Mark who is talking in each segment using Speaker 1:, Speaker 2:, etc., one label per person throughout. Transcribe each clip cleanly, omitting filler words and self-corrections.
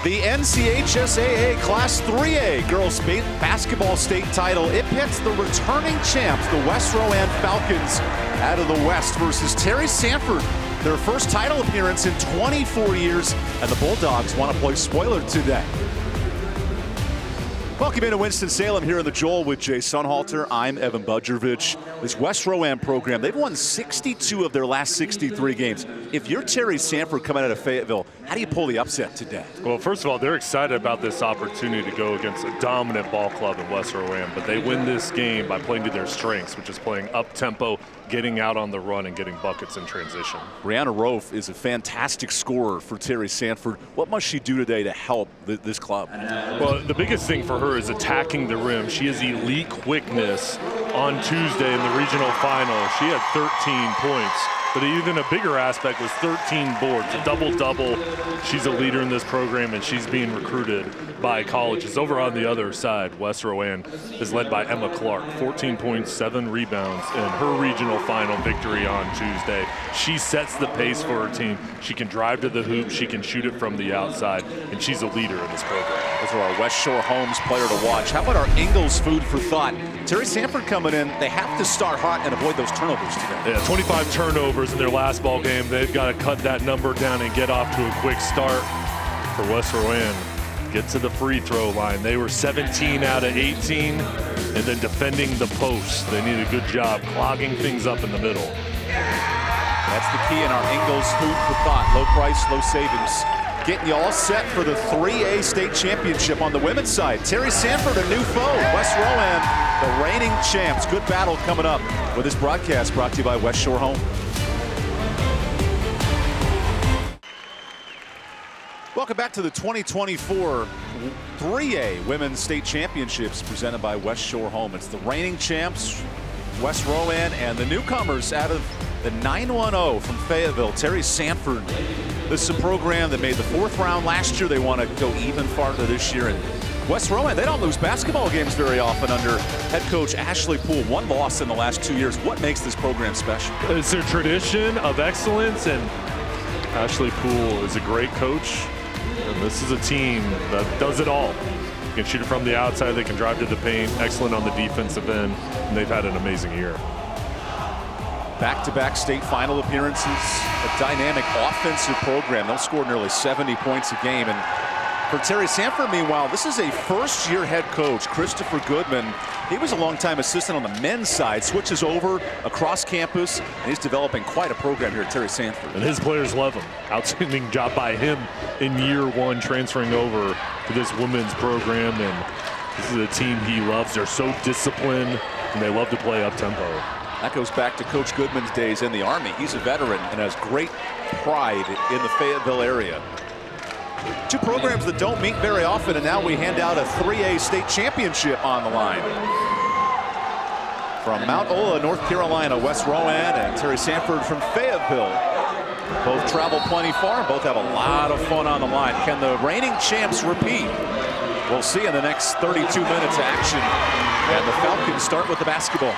Speaker 1: The NCHSAA Class 3A girls basketball state title. It pits the returning champs, the West Rowan Falcons, out of the West versus Terry Sanford. Their first title appearance in 24 years, and the Bulldogs want to play spoiler today. Welcome into Winston-Salem here in the Joel with Jay Sunhalter. I'm Evan Budrovich. This West Rowan program, they've won 62 of their last 63 games. If you're Terry Sanford coming out of Fayetteville, how do you pull the upset today?
Speaker 2: Well, first of all, they're excited about this opportunity to go against a dominant ball club in West Rowan, but they win this game by playing to their strengths, which is playing up-tempo, getting out on the run, and getting buckets in transition.
Speaker 1: Brianna Rowe is a fantastic scorer for Terry Sanford. What must she do today to help this club?
Speaker 2: Well, the biggest thing for her is attacking the rim. She has elite quickness. On Tuesday in the regional final, she had 13 points. But even a bigger aspect was 13 boards, a double-double. She's a leader in this program, and she's being recruited by colleges. Over on the other side, West Rowan is led by Emma Clark, 14 points, 7 rebounds in her regional final victory on Tuesday. She sets the pace for her team. She can drive to the hoop, she can shoot it from the outside, and she's a leader in this program.
Speaker 1: Those are our West Shore Homes player to watch. How about our Ingles food for thought? Terry Sanford coming in, they have to start hot and avoid those turnovers today.
Speaker 2: Yeah, 25 turnovers in their last ball game. They've got to cut that number down and get off to a quick start for West Rowan. Get to the free throw line. They were 17 out of 18, and then defending the post. They need a good job clogging things up in the middle.
Speaker 1: That's the key in our Ingles food for thought. Low price, low savings. Getting you all set for the 3A state championship on the women's side. Terry Sanford, a new foe. West Rowan, the reigning champs. Good battle coming up with this broadcast brought to you by West Shore Home. Welcome back to the 2024 3A Women's State Championships presented by West Shore Home. It's the reigning champs, West Rowan, and the newcomers out of the 910 from Fayetteville, Terry Sanford. This is a program that made the 4th round last year. They want to go even farther this year. And West Rowan, they don't lose basketball games very often under head coach Ashley Poole. 1 loss in the last 2 years. What makes this program special?
Speaker 2: It's a tradition of excellence, and Ashley Poole is a great coach. And this is a team that does it all. They can shoot it from the outside, they can drive to the paint, excellent on the defensive end, and they've had an amazing year.
Speaker 1: Back-to-back state final appearances, a dynamic offensive program. They'll score nearly 70 points a game. And for Terry Sanford, meanwhile, this is a first-year head coach, Christopher Goodman. He was a longtime assistant on the men's side, switches over across campus, and he's developing quite a program here at Terry Sanford.
Speaker 2: And his players love him. Outstanding job by him in year 1, transferring over to this women's program. And this is a team he loves. They're so disciplined, and they love to play up-tempo.
Speaker 1: That goes back to Coach Goodman's days in the Army. He's a veteran and has great pride in the Fayetteville area. 2 programs that don't meet very often, and now we hand out a 3A state championship on the line. From Mount Ola, North Carolina, West Rowan, and Terry Sanford from Fayetteville. Both travel plenty far, and both have a lot of fun on the line. Can the reigning champs repeat? We'll see in the next 32 minutes of action. And the Falcons start with the basketball.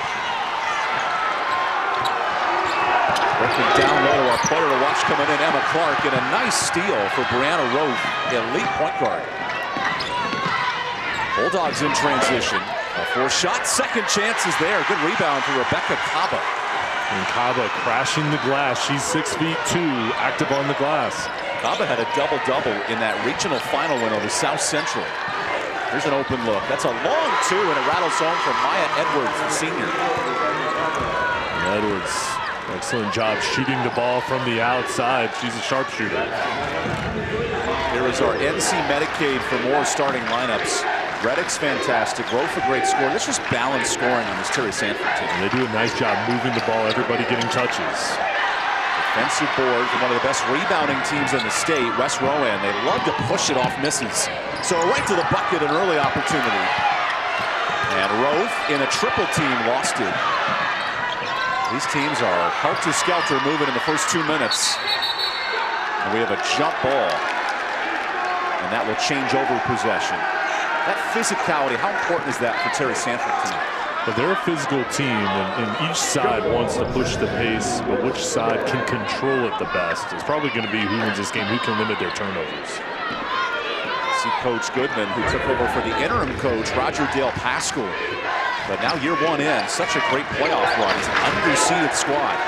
Speaker 1: Working down low to our player to watch coming in, Emma Clark, and a nice steal for Brianna Rowe, elite point guard. Bulldogs in transition. A 4-shot, second chance is there. Good rebound for Rebecca Caba.
Speaker 2: And Caba crashing the glass. She's 6'2", active on the glass.
Speaker 1: Caba had a double-double in that regional final win over South Central. Here's an open look. That's a long 2, and it rattles home from Maya Edwards, the senior.
Speaker 2: And Edwards, excellent job shooting the ball from the outside. She's a sharpshooter.
Speaker 1: Here is our NC Medicaid for more starting lineups. Reddick's fantastic. Rowe for great score. This is balanced scoring on this Terry Sanford team.
Speaker 2: And they do a nice job moving the ball, everybody getting touches.
Speaker 1: Defensive board from one of the best rebounding teams in the state, West Rowan. They love to push it off misses. So right to the bucket, an early opportunity. And Rowe in a triple team lost it. These teams are helter-skelter moving in the first 2 minutes. And we have a jump ball. And that will change over possession. That physicality, how important is that for Terry Sanford tonight?
Speaker 2: But they're a physical team, and each side wants to push the pace, but which side can control it the best is probably going to be who wins this game, who can limit their turnovers.
Speaker 1: see Coach Goodman, who took over for the interim coach, Roger Dale Pascal. But now year one in, such a great playoff run. It's an underseeded squad.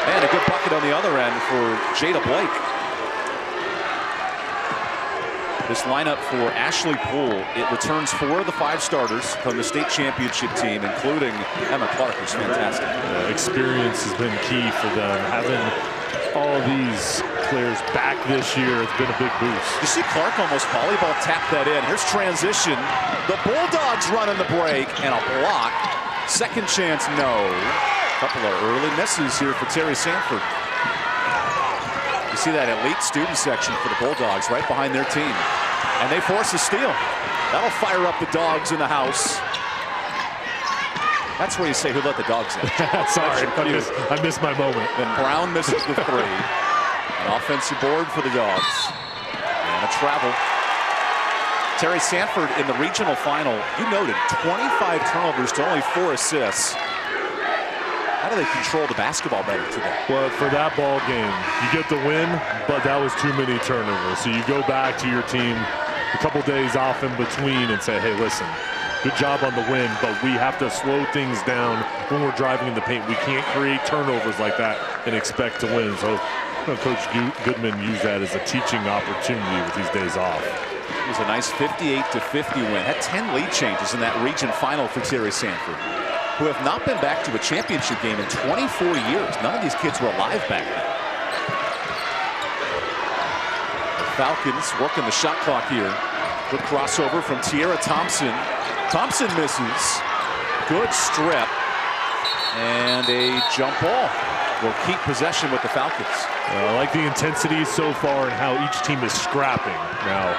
Speaker 1: And a good bucket on the other end for Jada Blake. This lineup for Ashley Poole, it returns 4 of the 5 starters from the state championship team, including Emma Clark, who's fantastic.
Speaker 2: Experience has been key for them. Having all these players back this year has been a big boost.
Speaker 1: You see Clark almost volleyball tap that in. Here's transition. The Bulldogs running the break and a block. Second chance, no. A couple of early misses here for Terry Sanford. You see that elite student section for the Bulldogs right behind their team. And they force a steal. That'll fire up the dogs in the house. That's where you say, who let the dogs in?
Speaker 2: Sorry, I missed my moment.
Speaker 1: Then Brown misses the 3. An offensive board for the dogs. And a travel. Terry Sanford in the regional final, you noted 25 turnovers to only 4 assists. How do they control the basketball better today?
Speaker 2: Well, for that ball game, you get the win, but that was too many turnovers. So you go back to your team a couple days off in between and say, hey, listen, good job on the win, but we have to slow things down when we're driving in the paint. We can't create turnovers like that and expect to win. So Coach Goodman used that as a teaching opportunity with these days off.
Speaker 1: It was a nice 58-50 win. Had 10 lead changes in that region final for Terry Sanford, who have not been back to a championship game in 24 years. None of these kids were alive back then. The Falcons working the shot clock here. Good crossover from Tiara Thompson. Thompson misses. Good strip. And a jump ball will keep possession with the Falcons.
Speaker 2: I like the intensity so far and how each team is scrapping. Now,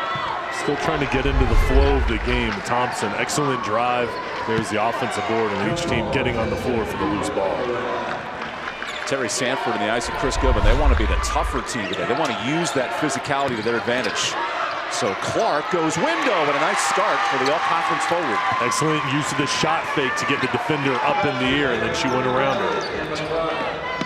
Speaker 2: still trying to get into the flow of the game. Thompson, excellent drive. There's the offensive board, and each team getting on the floor for the loose ball.
Speaker 1: Terry Sanford and the eyes of Chris Goodman, they want to be the tougher team today. They want to use that physicality to their advantage. So Clark goes window, and a nice start for the all-conference forward.
Speaker 2: Excellent use of the shot fake to get the defender up in the air, and then she went around her.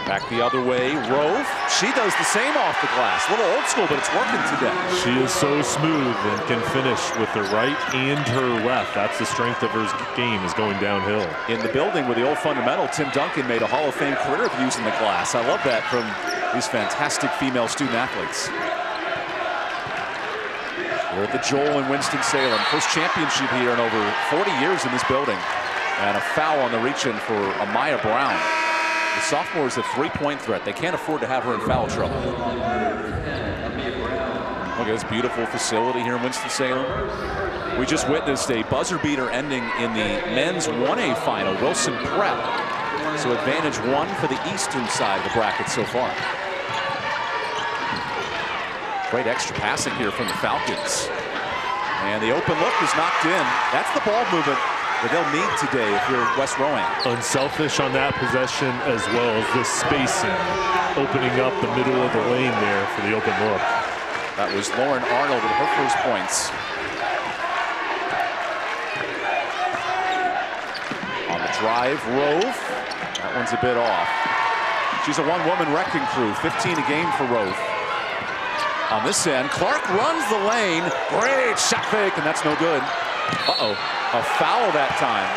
Speaker 1: Back the other way, Rove. She does the same off the glass. A little old school, but it's working today.
Speaker 2: She is so smooth and can finish with her right and her left. That's the strength of her game, is going downhill. In the building with the old fundamental, Tim Duncan made a Hall of Fame career of using the glass. I love that from these fantastic female student athletes. We're at the Joel in Winston-Salem. First championship here in over 40 years in this building. And a foul on the reach-in for Amaya Brown. The sophomore is a 3-point threat. They can't afford to have her in foul trouble. Look at this beautiful facility here in Winston-Salem. We just witnessed a buzzer beater ending in the men's 1A final, Wilson Prep. So advantage 1 for the eastern side of the bracket so far. Great extra passing here from the Falcons. And the open look is knocked in. That's the ball movement that they'll need today if you're West Rowan. Unselfish on that possession, as well as this spacing, opening up the middle of the lane there for the open look. That was Lauren Arnold with her first points. On the drive, Rove. That one's a bit off. She's a one-woman wrecking crew, 15 a game for Rove. On this end, Clark runs the lane. Great shot fake, and that's no good. Uh-oh, a foul that time.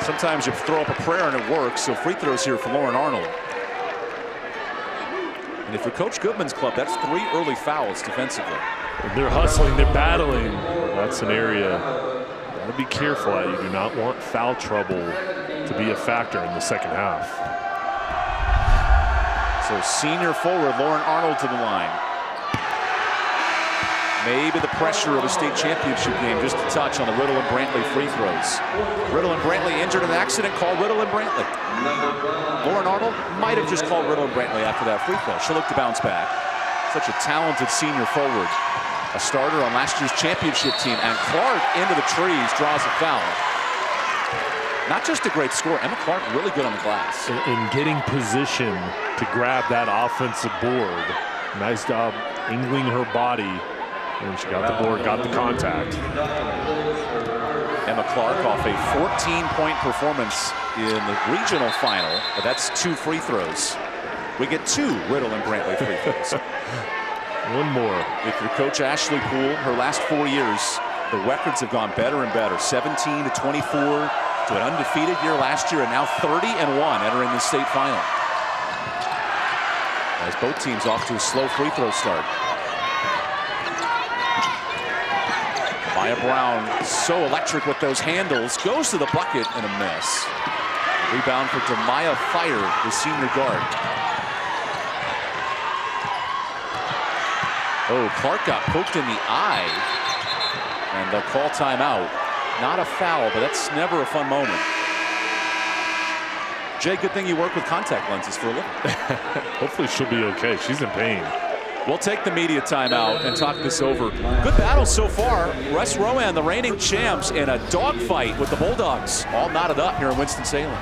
Speaker 2: Sometimes you throw up a prayer and it works, so free throws here for Lauren Arnold. And if you're Coach Goodman's club, that's 3 early fouls defensively. They're hustling, they're battling. That's an area you gotta be careful at. You do not want foul trouble to be a factor in the second half. So senior forward Lauren Arnold to the line. Maybe the pressure of a state championship game just a touch on the Riddle and Brantley free throws. Riddle and Brantley injured in an accident, call Riddle and Brantley. Lauren Arnold might have just called Riddle and Brantley after that free throw. She'll look to bounce back. Such a talented senior forward. A starter on last year's championship team. And Clark into the trees draws a foul. Not just a great score, Emma Clark really good on the glass. In getting position to grab that offensive board. Nice job angling her body. And she got the board, got the contact. Emma Clark off a 14-point performance in the regional final, but that's 2 free throws. We get 2 Riddle and Brantley free throws. One more.
Speaker 1: If you're Coach Ashley Poole, her last 4 years, the records have gone better and better. 17 to 24 to an undefeated year last year, and now 30-1 entering the state final. As both teams off to a slow free throw start. Maya Brown, so electric with those handles, goes to the bucket and a miss. Rebound for Demaya Fire, the senior guard. Oh, Clark got poked in the eye, and they'll call timeout. Not a foul, but that's never a fun moment. Jay, good thing you work with contact lenses for a living.
Speaker 2: Hopefully she'll be okay. She's in pain.
Speaker 1: We'll take the media timeout and talk this over. Good battle so far. West Rowan, the reigning champs, in a dogfight with the Bulldogs. All knotted up here in Winston-Salem.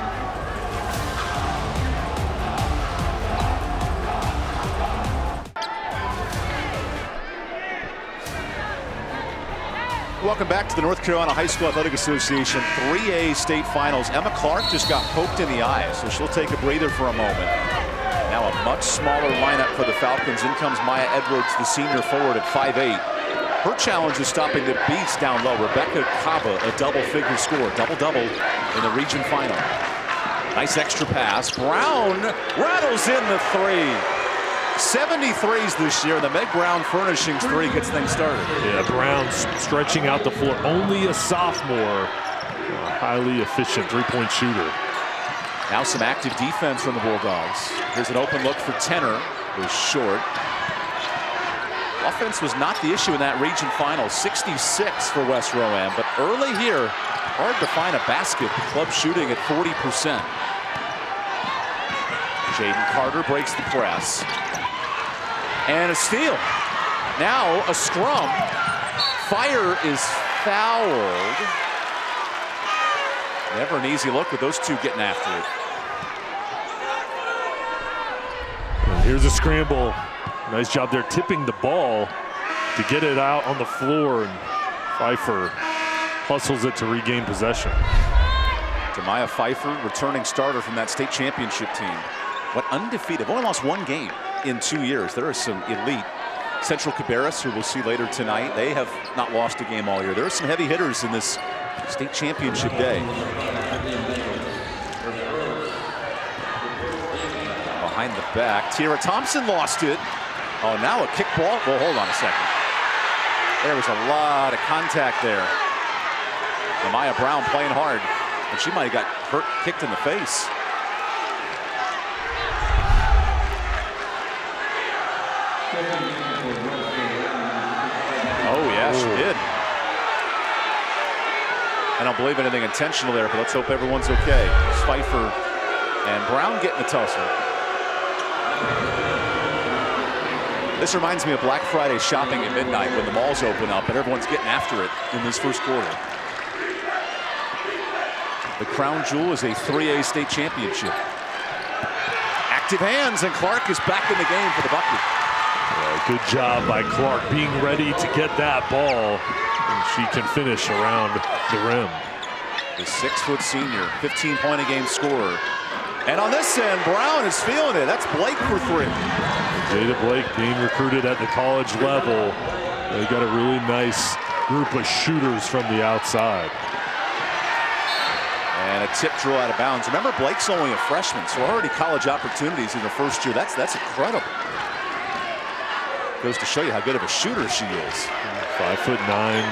Speaker 1: Welcome back to the North Carolina High School Athletic Association 3A state finals. Emma Clark just got poked in the eye, so she'll take a breather for a moment. Now a much smaller lineup for the Falcons. In comes Maya Edwards, the senior forward at 5'8". Her challenge is stopping the Beats down low. Rebecca Cava, a double-figure score, double-double in the region final. Nice extra pass. Brown rattles in the three. 73s this year. The Meg Brown Furnishings three gets things started.
Speaker 2: Yeah, Brown stretching out the floor. Only a sophomore. A highly efficient three-point shooter.
Speaker 1: Now some active defense from the Bulldogs. Here's an open look for Tenor. It was short. Offense was not the issue in that region final. 66 for West Rowan, but early here, hard to find a basket. Club shooting at 40%. Jaden Carter breaks the press. And a steal. Now a scrum. Fire is fouled. Never an easy look with those two getting after it.
Speaker 2: And here's a scramble. Nice job there tipping the ball to get it out on the floor, and Pfeiffer hustles it to regain possession.
Speaker 1: Demaya Pfeiffer, returning starter from that state championship team. What undefeated, only lost one game in 2 years. There are some elite. Central Cabarrus, who we'll see later tonight, they have not lost a game all year. There are some heavy hitters in this state championship day. Behind the back, Tiara Thompson lost it. Oh, now a kick ball. Well, hold on a second. There was a lot of contact there. Maya Brown playing hard, and she might have got hurt, kicked in the face. Oh, yeah, she did. I don't believe anything intentional there, but let's hope everyone's okay. Pfeiffer and Brown getting a tussle. This reminds me of Black Friday shopping at midnight when the malls open up and everyone's getting after it in this first quarter. The crown jewel is a 3A state championship. Active hands, and Clark is back in the game for the bucket.
Speaker 2: Yeah, good job by Clark being ready to get that ball, and she can finish around the rim.
Speaker 1: The 6-foot senior, 15-point-a-game scorer. And on this end, Brown is feeling it. That's Blake for three.
Speaker 2: Jada Blake being recruited at the college level. They got a really nice group of shooters from the outside.
Speaker 1: And a tip drill out of bounds. Remember, Blake's only a freshman, so already college opportunities in the first year. That's incredible. Goes to show you how good of a shooter she is.
Speaker 2: 5'9",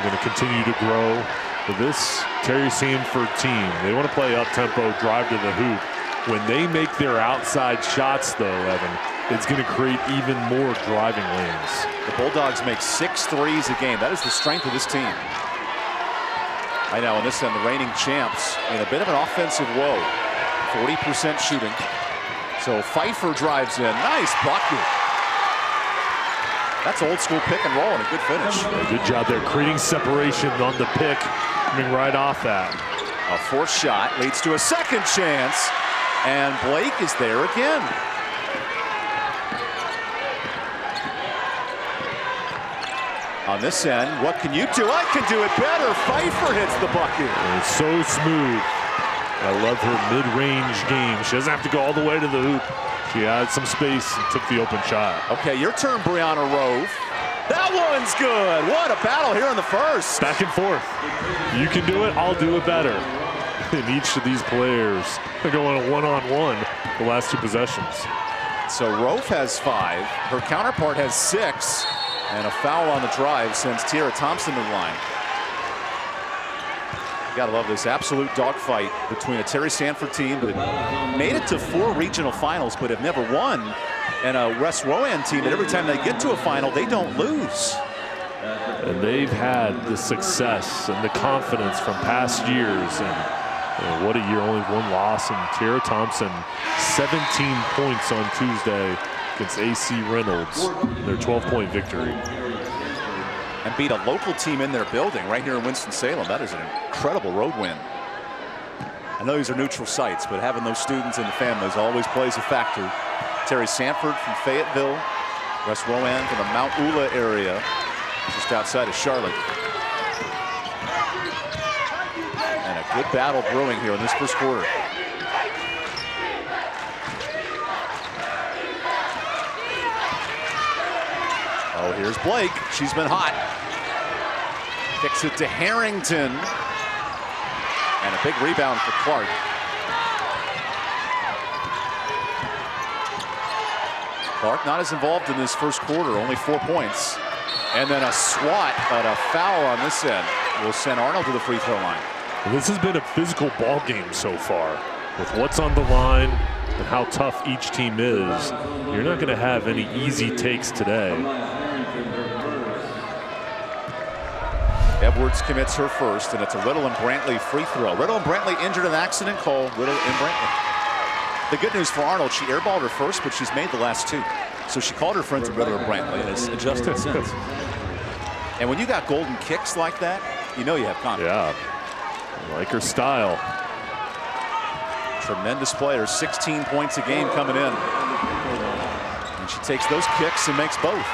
Speaker 2: going to continue to grow. For this Terry Sanford team, they want to play up-tempo, drive to the hoop. When they make their outside shots, though, Evan, it's going to create even more driving lanes.
Speaker 1: The Bulldogs make 6 threes a game. That is the strength of this team. I know on this end, the reigning champs in a bit of an offensive woe. 40% shooting. So Pfeiffer drives in. Nice bucket. That's old school pick and roll and a good finish.
Speaker 2: Yeah, good job there, creating separation on the pick, coming right off that.
Speaker 1: A fourth shot leads to a second chance, and Blake is there again. On this end, what can you do? I can do it better. Pfeiffer hits the bucket.
Speaker 2: And it's so smooth. I love her mid-range game. She doesn't have to go all the way to the hoop. She had some space and took the open shot.
Speaker 1: Okay, your turn, Brianna Rove. That one's good. What a battle here in the first.
Speaker 2: Back and forth. You can do it, I'll do it better. And each of these players are going one-on-one the last 2 possessions.
Speaker 1: So Rove has 5. Her counterpart has 6. And a foul on the drive sends Tiara Thompson to the line. Gotta love this absolute dogfight between a Terry Sanford team that made it to 4 regional finals but have never won, and a West Rowan team that every time they get to a final, they don't lose.
Speaker 2: And they've had the success and the confidence from past years. And what a year, only 1 loss. And Tiara Thompson, 17 points on Tuesday against AC Reynolds, their 12-point victory.
Speaker 1: And beat a local team in their building right here in Winston-Salem. That is an incredible road win. I know these are neutral sites, but having those students and the families always plays a factor. Terry Sanford from Fayetteville, West Rowan from the Mount Ula area, just outside of Charlotte. And a good battle brewing here in this first quarter. Oh, here's Blake. She's been hot. Kicks it to Harrington. And a big rebound for Clark. Clark not as involved in this first quarter, only 4 points. And then a swat, but a foul on this end will send Arnold to the free throw line.
Speaker 2: Well, this has been a physical ball game so far. With what's on the line and how tough each team is, you're not going to have any easy takes today.
Speaker 1: Edwards commits her first, and it's a Riddle and Brantley free throw. Riddle and Brantley injured in an accident. Call Riddle and Brantley. The good news for Arnold, she airballed her first, but she's made the last 2. So she called her friends Riddle and Brantley and has adjusted since. And when you got golden kicks like that, you know you have confidence.
Speaker 2: Yeah, I like her style.
Speaker 1: Tremendous player, 16 points a game coming in. And she takes those kicks and makes both.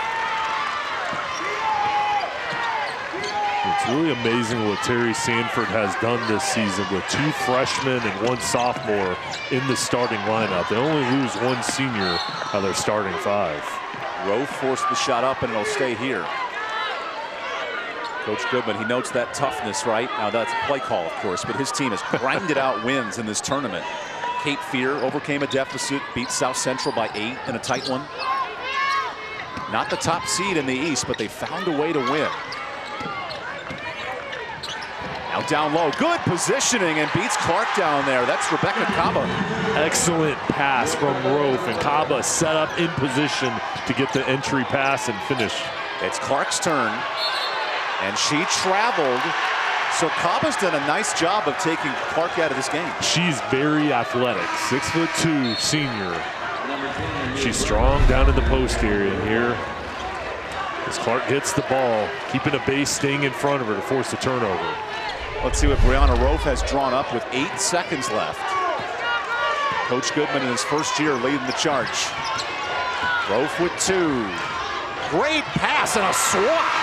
Speaker 2: It's really amazing what Terry Sanford has done this season with 2 freshmen and 1 sophomore in the starting lineup. They only lose 1 senior out of their starting 5.
Speaker 1: Rowe forced the shot up, and it'll stay here. Coach Goodman, he notes that toughness, right? Now that's a play call, of course, but his team has grinded out wins in this tournament. Cape Fear overcame a deficit, beat South Central by 8 in a tight one. Not the top seed in the East, but they found a way to win. Now down low, good positioning, and beats Clark down there. That's Rebecca Kaba.
Speaker 2: Excellent pass from Rove, and Kaba set up in position to get the entry pass and finish.
Speaker 1: It's Clark's turn, and she traveled. So Kaba's done a nice job of taking Clark out of this game.
Speaker 2: She's very athletic, 6'2" senior. She's strong down in the post area here. As Clark gets the ball, keeping a base staying in front of her to force a turnover.
Speaker 1: Let's see what Brianna Rove has drawn up with 8 seconds left. Coach Goodman in his first year leading the charge. Rove with 2. Great pass and a swat.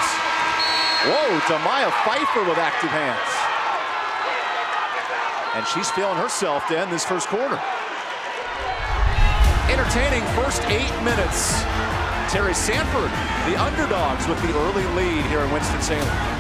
Speaker 1: Whoa, Damaya Pfeiffer with active hands. And she's feeling herself to end this first quarter. Entertaining first 8 minutes. Terry Sanford, the underdogs, with the early lead here in Winston-Salem.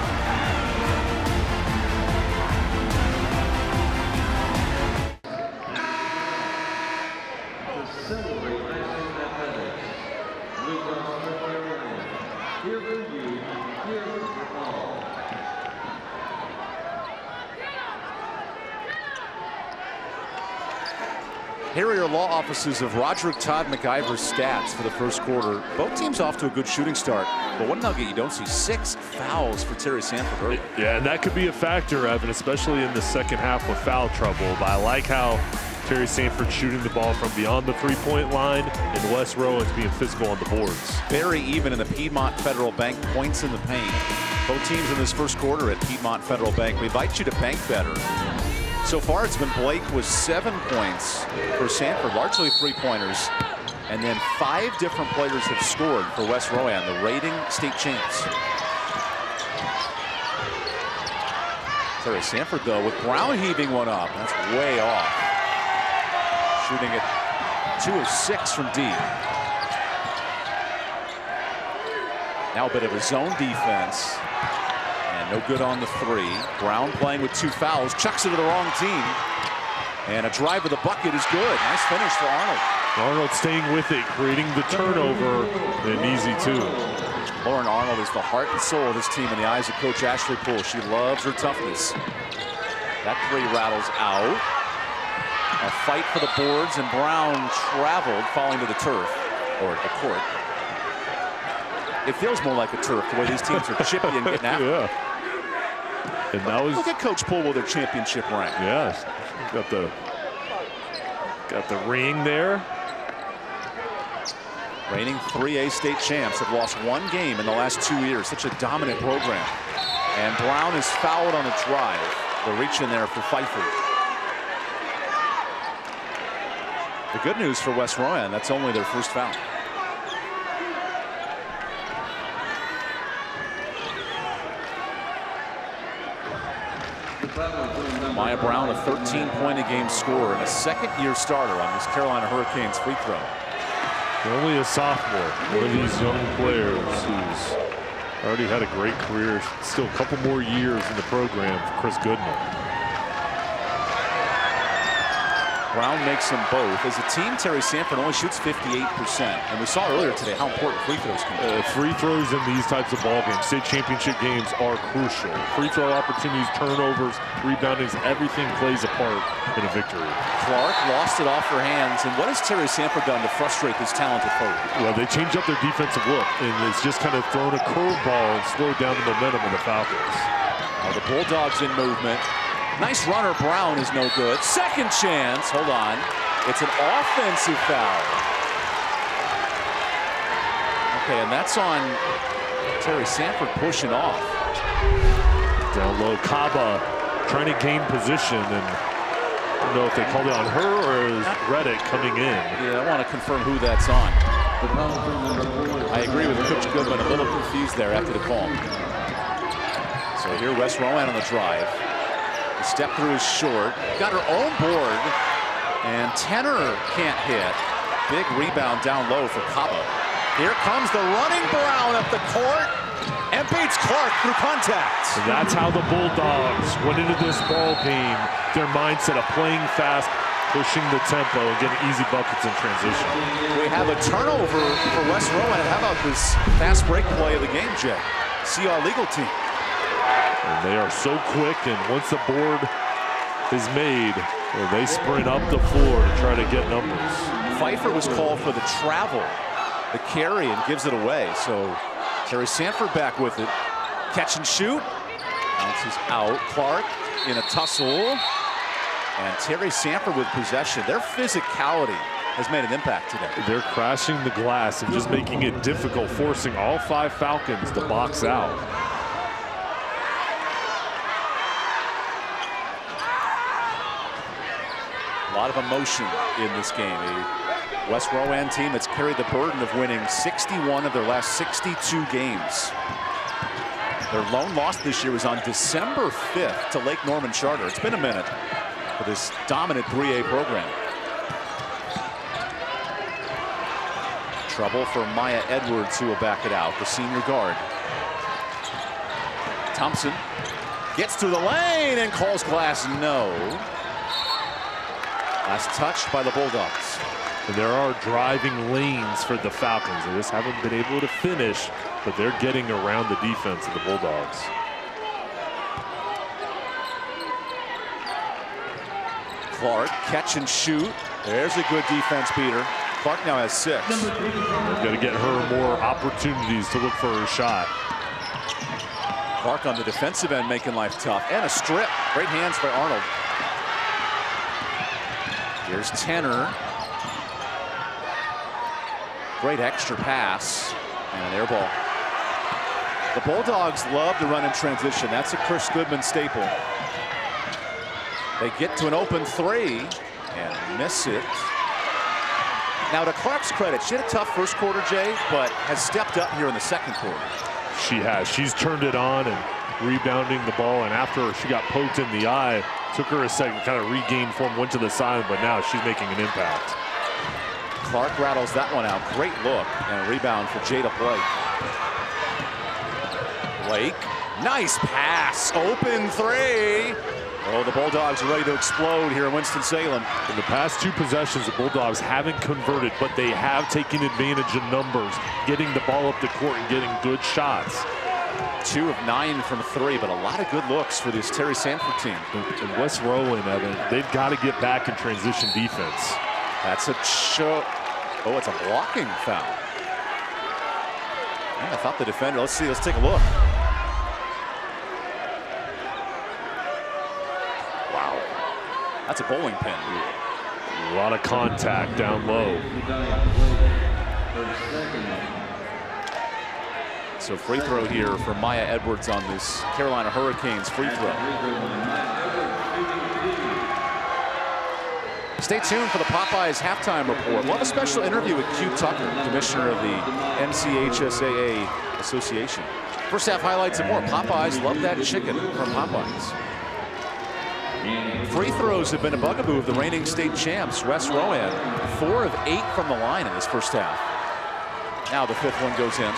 Speaker 1: Here are your law offices of Roderick Todd McIver's stats for the first quarter. Both teams off to a good shooting start, but one nugget you don't see: 6 fouls for Terry Sanford early.
Speaker 2: Yeah, and that could be a factor, Evan, especially in the second half with foul trouble. But I like how Terry Sanford shooting the ball from beyond the 3-point line, and Wes Rowan's being physical on the boards.
Speaker 1: Very even in the Piedmont Federal Bank points in the paint. Both teams in this first quarter at Piedmont Federal Bank. We invite you to bank better. So far, it's been Blake with 7 points for Sanford, largely 3-pointers. And then 5 different players have scored for West Rowan, the reigning state champs. Terry Sanford, though, with Brown heaving one up. That's way off. Shooting it 2 of 6 from deep. Now a bit of a zone defense. And no good on the 3. Brown playing with 2 fouls. Chucks it to the wrong team. And a drive to the bucket is good. Nice finish for Arnold.
Speaker 2: Arnold staying with it, creating the turnover. An easy 2.
Speaker 1: Lauren Arnold is the heart and soul of this team in the eyes of Coach Ashley Poole. She loves her toughness. That 3 rattles out. A fight for the boards, and Brown traveled, falling to the turf, or the court. It feels more like a turf, the way these teams are chippy and getting after.
Speaker 2: Yeah. And that was.
Speaker 1: Look at Coach Poole with their championship rank.
Speaker 2: Yes. Got the ring there.
Speaker 1: Reigning 3A state champs have lost 1 game in the last 2 years. Such a dominant program. And Brown is fouled on the drive. The reach in there for Pfeiffer. The good news for West Rowan, that's only their first foul. Maya Brown, a 13-point-a-game scorer and a second-year starter on this Carolina Hurricanes free throw.
Speaker 2: Only a sophomore, one of these young players who's already had a great career. Still a couple more years in the program for Chris Goodman.
Speaker 1: Brown makes them both. As a team, Terry Sanford only shoots 58%. And we saw earlier today how important free throws can be.
Speaker 2: Free throws in these types of ball games, state championship games, are crucial. Free throw opportunities, turnovers, reboundings, everything plays a part in a victory.
Speaker 1: Clark lost it off her hands. And what has Terry Sanford done to frustrate this talented forward?
Speaker 2: Well, they changed up their defensive look, and it's just kind of thrown a curveball and slowed down the momentum of the Falcons.
Speaker 1: Now the Bulldogs in movement. Nice runner. Brown is no good. Second chance. Hold on. It's an offensive foul. Okay, and that's on Terry Sanford pushing off.
Speaker 2: Down low, Kaba trying to gain position, and I don't know if they called it on her or is Reddick coming in.
Speaker 1: Yeah, I want to confirm who that's on. I agree with Coach Goodman, a little confused there after the call. So here West Rowan on the drive. The step through is short. Got her own board, and Tenor can't hit. Big rebound down low for Kaba. Here comes the running Brown up the court and beats Clark through contact.
Speaker 2: And that's how the Bulldogs went into this ball game. Their mindset of playing fast, pushing the tempo, and getting easy buckets in transition.
Speaker 1: We have a turnover for West Rowan. How about this fast break play of the game, Jay? See our legal team.
Speaker 2: And they are so quick, and once the board is made, well, they sprint up the floor to try to get numbers.
Speaker 1: Pfeiffer was called for the travel, the carry, and gives it away. So Terry Sanford back with it. Catch and shoot. Bounces out. Clark in a tussle. And Terry Sanford with possession. Their physicality has made an impact today.
Speaker 2: They're crashing the glass and just making it difficult, forcing all 5 Falcons to box out.
Speaker 1: A lot of emotion in this game. A West Rowan team that's carried the burden of winning 61 of their last 62 games. Their lone loss this year was on December 5th to Lake Norman Charter. It's been a minute for this dominant 3A program. Trouble for Maya Edwards, who will back it out, the senior guard. Thompson gets to the lane and calls glass no. Last touch by the Bulldogs.
Speaker 2: And there are driving lanes for the Falcons. They just haven't been able to finish, but they're getting around the defense of the Bulldogs.
Speaker 1: Clark, catch and shoot. There's a good defense, Peter. Clark now has 6.
Speaker 2: They've got to get her more opportunities to look for her shot.
Speaker 1: Clark on the defensive end making life tough. And a strip. Great hands by Arnold. Here's Tenor. Great extra pass. And an air ball. The Bulldogs love to run in transition. That's a Chris Goodman staple. They get to an open 3 and miss it. Now, to Clark's credit, she had a tough first quarter, Jay, but has stepped up here in the second quarter.
Speaker 2: She has. She's turned it on, and rebounding the ball, and after she got poked in the eye, took her a second to kind of regain form, went to the side, but now she's making an impact.
Speaker 1: Clark rattles that one out. Great look, and a rebound for Jada Blake. Blake, nice pass, open three. Oh, the Bulldogs are ready to explode here in Winston-Salem.
Speaker 2: In the past 2 possessions, the Bulldogs haven't converted, but they have taken advantage of numbers, getting the ball up the court and getting good shots.
Speaker 1: 2 of 9 from 3, but a lot of good looks for this Terry Sanford team.
Speaker 2: And West Rowan, Evan, they've got to get back in transition defense.
Speaker 1: That's a oh, it's a blocking foul. Yeah, I thought the defender, let's take a look. Wow, that's a bowling pin.
Speaker 2: A lot of contact down low.
Speaker 1: So free throw here for Maya Edwards on this Carolina Hurricanes free throw. Stay tuned for the Popeyes halftime report. We'll have a special interview with Q Tucker, commissioner of the NCHSAA Association. First half highlights and more. Popeyes love that chicken from Popeyes. Free throws have been a bugaboo of the reigning state champs, West Rowan. 4 of 8 from the line in this first half. Now the 5th one goes in.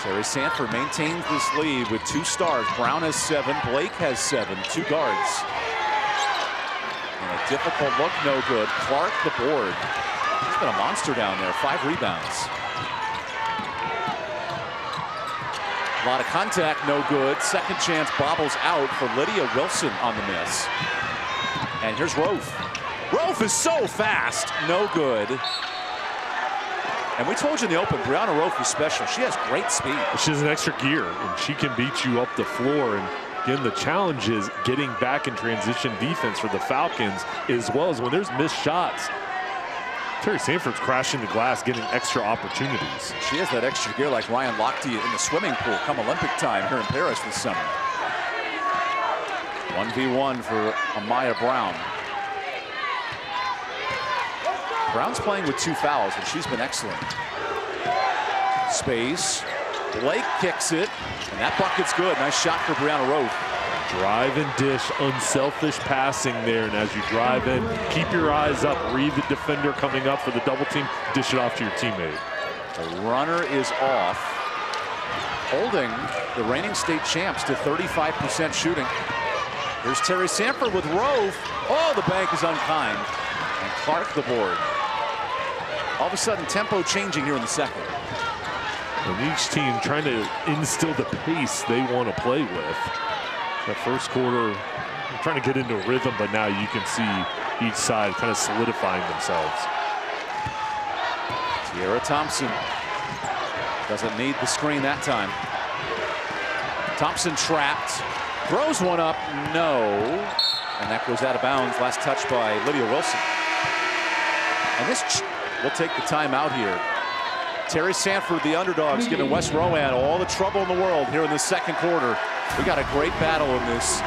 Speaker 1: Terry Sanford maintains this lead with 2 stars. Brown has 7, Blake has 7, 2 guards. And a difficult look, no good. Clark the board. He's been a monster down there, 5 rebounds. A lot of contact, no good. Second chance bobbles out for Lydia Wilson on the miss. And here's Rofe. Rofe is so fast, no good. And we told you in the open, Brianna Rofe is special. She has great speed.
Speaker 2: She has an extra gear, and she can beat you up the floor. And again, the challenge is getting back in transition defense for the Falcons, as well as when there's missed shots. Terry Sanford's crashing the glass, getting extra opportunities.
Speaker 1: She has that extra gear like Ryan Lochte in the swimming pool come Olympic time here in Paris this summer. 1v1 for Amaya Brown. Brown's playing with 2 fouls, and she's been excellent. Space. Blake kicks it, and that bucket's good. Nice shot for Brianna Rofe.
Speaker 2: Drive and dish, unselfish passing there. And as you drive in, keep your eyes up. Read the defender coming up for the double team. Dish it off to your teammate.
Speaker 1: The runner is off, holding the reigning state champs to 35% shooting. Here's Terry Sanford with Rofe. Oh, the bank is unkind. And Clark the board. All of a sudden, tempo changing here in the second.
Speaker 2: And each team trying to instill the pace they want to play with. That first quarter, trying to get into rhythm, but now you can see each side kind of solidifying themselves.
Speaker 1: Tiara Thompson doesn't need the screen that time. Thompson trapped, throws one up, no. And that goes out of bounds. Last touch by Lydia Wilson. And this will take the timeout here. Terry Sanford, the underdogs, giving West Rowan all the trouble in the world here in the second quarter. We got a great battle in this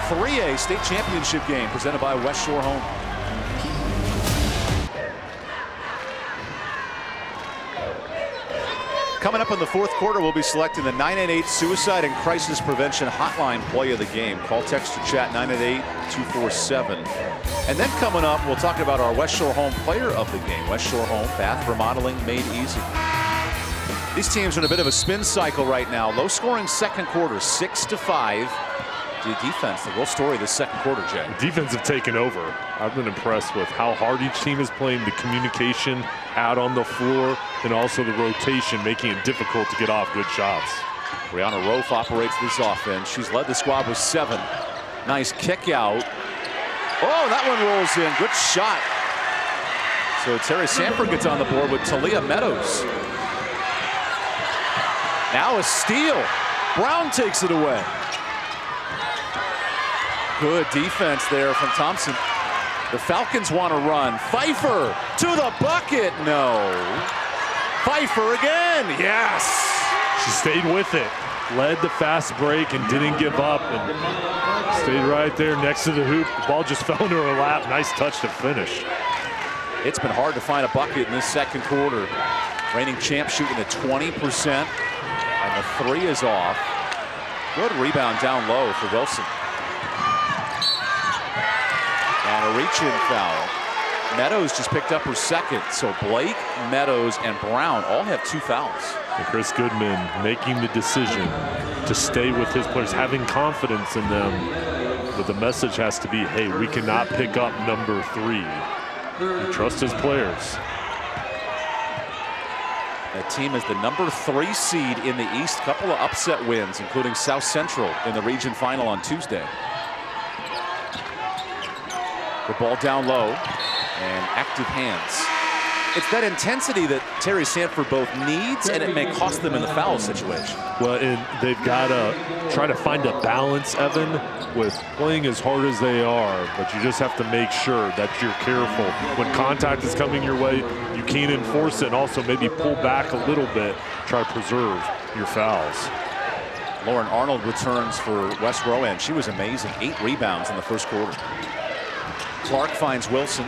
Speaker 1: 3A state championship game presented by West Shore Home. Coming up in the 4th quarter, we'll be selecting the 988 Suicide and Crisis Prevention Hotline play of the game. Call, text, or chat 988-247. And then coming up, we'll talk about our West Shore Home player of the game. West Shore Home, bath remodeling made easy. These teams are in a bit of a spin cycle right now. Low scoring second quarter, 6-5. The defense, the real story of this second quarter, Jay.
Speaker 2: The defense have taken over. I've been impressed with how hard each team is playing, the communication out on the floor, and also the rotation, making it difficult to get off good shots.
Speaker 1: Brianna Rofe operates this offense. She's led the squad with 7. Nice kick out. Oh, that one rolls in. Good shot. So Terry Sanford gets on the board with Talia Meadows. Now a steal. Brown takes it away. Good defense there from Thompson. The Falcons want to run. Pfeiffer to the bucket. No. Pfeiffer again. Yes.
Speaker 2: She stayed with it. Led the fast break and didn't give up. And stayed right there next to the hoop. The ball just fell into her lap. Nice touch to finish.
Speaker 1: It's been hard to find a bucket in this second quarter. Reigning champ shooting at 20%. And the three is off. Good rebound down low for Wilson. And a reach-in foul. Meadows just picked up her second. So Blake, Meadows, and Brown all have 2 fouls.
Speaker 2: And Chris Goodman making the decision to stay with his players, having confidence in them. But the message has to be, hey, we cannot pick up number 3. He trusts his players.
Speaker 1: That team is the number 3 seed in the East. Couple of upset wins, including South Central in the region final on Tuesday. The ball down low and active hands. It's that intensity that Terry Sanford both needs, and it may cost them in the foul situation.
Speaker 2: Well, and they've got to try to find a balance, Evan, with playing as hard as they are, but you just have to make sure that you're careful. When contact is coming your way, you can't enforce it, and also maybe pull back a little bit, try to preserve your fouls.
Speaker 1: Lauren Arnold returns for West Rowan. She was amazing. 8 rebounds in the first quarter. Clark finds Wilson.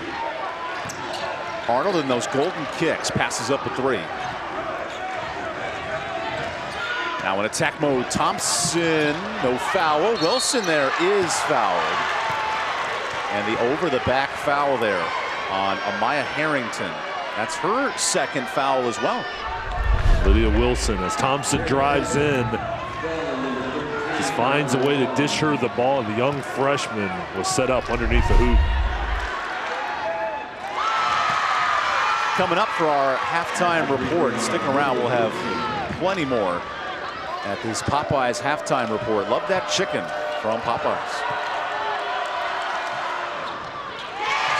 Speaker 1: Arnold in those golden kicks passes up a 3. Now in attack mode, Thompson, no foul. Wilson there is fouled. And the over the back foul there on Amaya Harrington. That's her second foul as well.
Speaker 2: Lydia Wilson, as Thompson drives in, just finds a way to dish her the ball. The young freshman was set up underneath the hoop.
Speaker 1: Coming up for our halftime report. Sticking around, we'll have plenty more at this Popeyes halftime report. Love that chicken from Popeyes.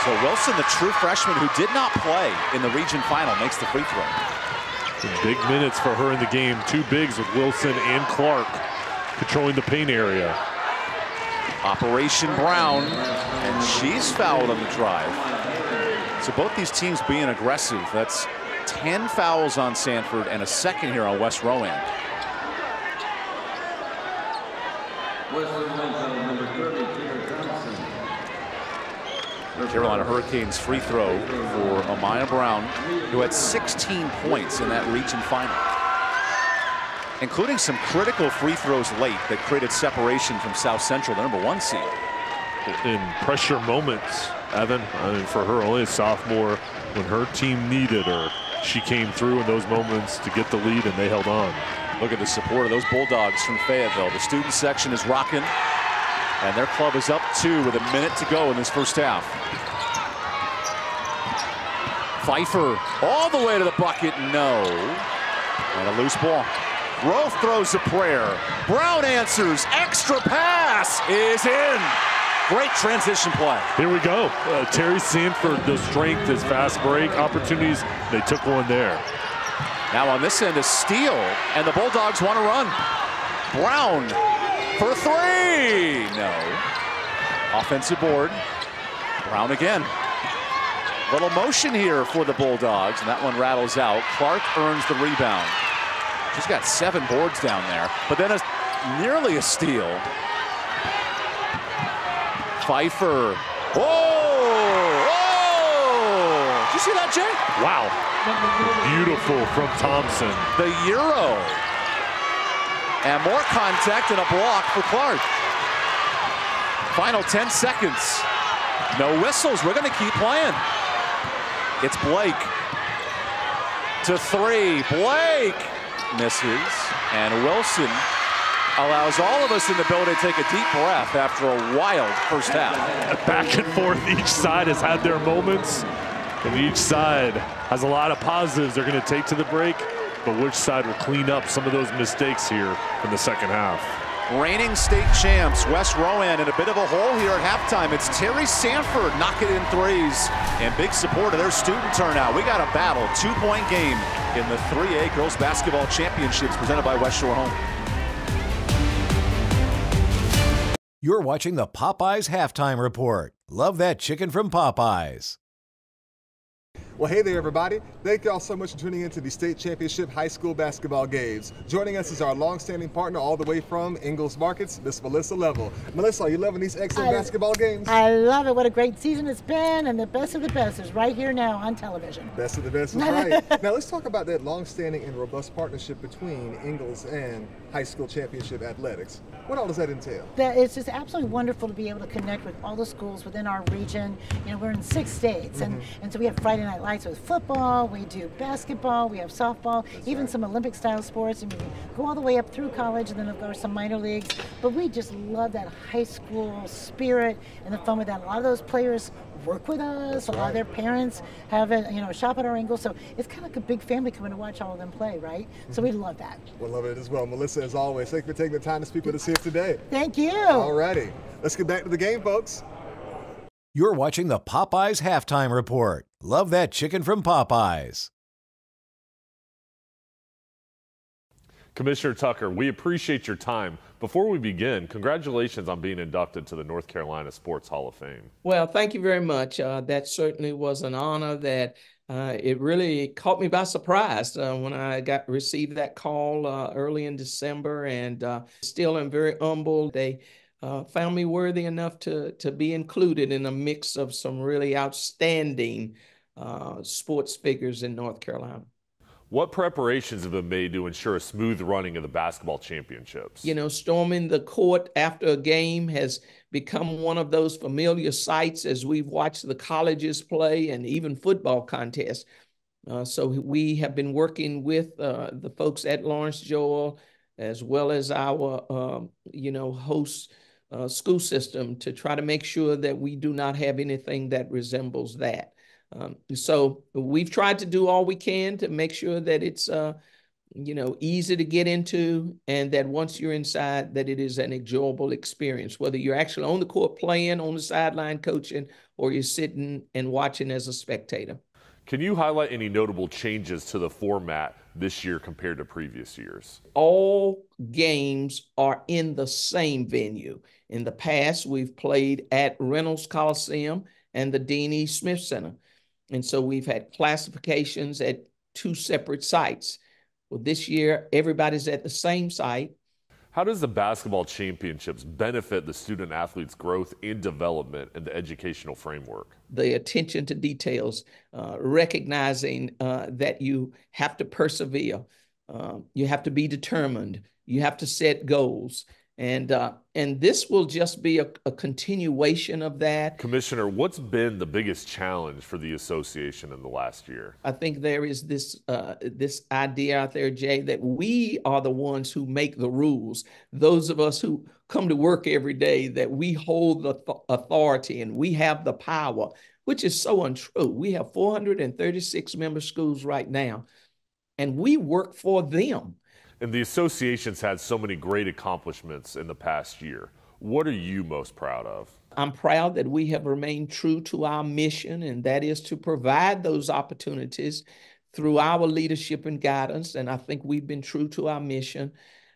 Speaker 1: So Wilson, the true freshman who did not play in the region final, makes the free throw.
Speaker 2: Some big minutes for her in the game. 2 bigs with Wilson and Clark controlling the paint area.
Speaker 1: Operation Brown, and she's fouled on the drive. So both these teams being aggressive. That's 10 fouls on Sanford and a second here on West Rowan. Carolina Hurricanes free throw for Amaya Brown, who had 16 points in that region final, including some critical free throws late that created separation from South Central, the number 1 seed.
Speaker 2: In pressure moments, Evan, I mean, for her, only a sophomore, when her team needed her, she came through in those moments to get the lead, and they held on.
Speaker 1: Look at the support of those Bulldogs from Fayetteville. The student section is rocking, and their club is up 2 with a minute to go in this first half. Pfeiffer all the way to the bucket, no. And a loose ball. Rowe throws a prayer. Brown answers, extra pass is in. Great transition play.
Speaker 2: Here we go. Terry Sanford, the strength, his fast break opportunities. They took one there.
Speaker 1: Now on this end, a steal, and the Bulldogs want to run. Brown for 3. No. Offensive board. Brown again. Little motion here for the Bulldogs, and that one rattles out. Clark earns the rebound. She's got 7 boards down there, but then nearly a steal. Pfeiffer. Oh! Oh! Did you see that, Jay?
Speaker 2: Wow. Beautiful from Thompson.
Speaker 1: The Euro. And more contact and a block for Clark. Final 10 seconds. No whistles. We're going to keep playing. It's Blake to 3. Blake misses. And Wilson allows all of us in the building to take a deep breath after a wild first half.
Speaker 2: Back and forth, each side has had their moments, and each side has a lot of positives they're going to take to the break, but which side will clean up some of those mistakes here in the second half?
Speaker 1: Reigning state champs, West Rowan, in a bit of a hole here at halftime. It's Terry Sanford knocking in 3s, and big support of their student turnout. We got a battle, 2-point game in the 3A Girls Basketball Championships presented by West Shore Home.
Speaker 3: You're watching the Popeyes Halftime Report. Love that chicken from Popeyes.
Speaker 4: Well, hey there, everybody. Thank y'all so much for tuning in to the state championship high school basketball games. Joining us is our longstanding partner all the way from Ingalls Markets, Miss Melissa Level. Melissa, are you loving these excellent basketball games?
Speaker 5: I love it. What a great season it's been, and the best of the best is right here now on television.
Speaker 4: Best of the best is right. Now let's talk about that longstanding and robust partnership between Ingalls and high school championship athletics. What all does that entail?
Speaker 5: It's just absolutely wonderful to be able to connect with all the schools within our region. You know, we're in 6 states, and so we have Friday night lights with football, we do basketball, we have softball, even some Olympic style sports, and we go all the way up through college, and then of course some minor leagues. But we just love that high school spirit and the fun with that. A lot of those players work with us. A lot of their parents have it, you know, shop at our Ingalls. So it's kind of like a big family coming to watch all of them play, right? So we love that.
Speaker 4: We'll love it as well. Melissa, as always, thank you for taking the time to speak with us here today.
Speaker 5: Thank you.
Speaker 4: All righty. Let's get back to the game, folks.
Speaker 3: You're watching the Popeyes Halftime Report. Love that chicken from Popeyes.
Speaker 2: Commissioner Tucker, we appreciate your time. Before we begin, congratulations on being inducted to the North Carolina Sports Hall of Fame.
Speaker 6: Well, thank you very much. That certainly was an honor that it really caught me by surprise when I received that call early in December, and still am very humbled. They found me worthy enough to be included in a mix of some really outstanding sports figures in North Carolina.
Speaker 2: What preparations have been made to ensure a smooth running of the basketball championships?
Speaker 6: You know, storming the court after a game has become one of those familiar sights as we've watched the colleges play and even football contests. So we have been working with the folks at Lawrence Joel, as well as our, host school system, to try to make sure that we do not have anything that resembles that. So we've tried to do all we can to make sure that it's, easy to get into, and that once you're inside, that it is an enjoyable experience, whether you're actually on the court playing, on the sideline coaching, or you're sitting and watching as a spectator.
Speaker 2: Can you highlight any notable changes to the format this year compared to previous years?
Speaker 6: All games are in the same venue. In the past, we've played at Reynolds Coliseum and the Dean E. Smith Center. And so we've had classifications at 2 separate sites. Well, this year, everybody's at the same site.
Speaker 2: How does the basketball championships benefit the student athletes' growth and development in the educational framework?
Speaker 6: The attention to details, recognizing that you have to persevere, you have to be determined, you have to set goals. And this will just be a continuation of that.
Speaker 2: Commissioner, what's been the biggest challenge for the association in the last year?
Speaker 6: I think there is this idea out there, Jay, that we are the ones who make the rules. Those of us who come to work every day, that we hold the authority and we have the power, which is so untrue. We have 436 member schools right now, and we work for them.
Speaker 2: And the association's had so many great accomplishments in the past year. What are you most proud of?
Speaker 6: I'm proud that we have remained true to our mission, and that is to provide those opportunities through our leadership and guidance. And I think we've been true to our mission.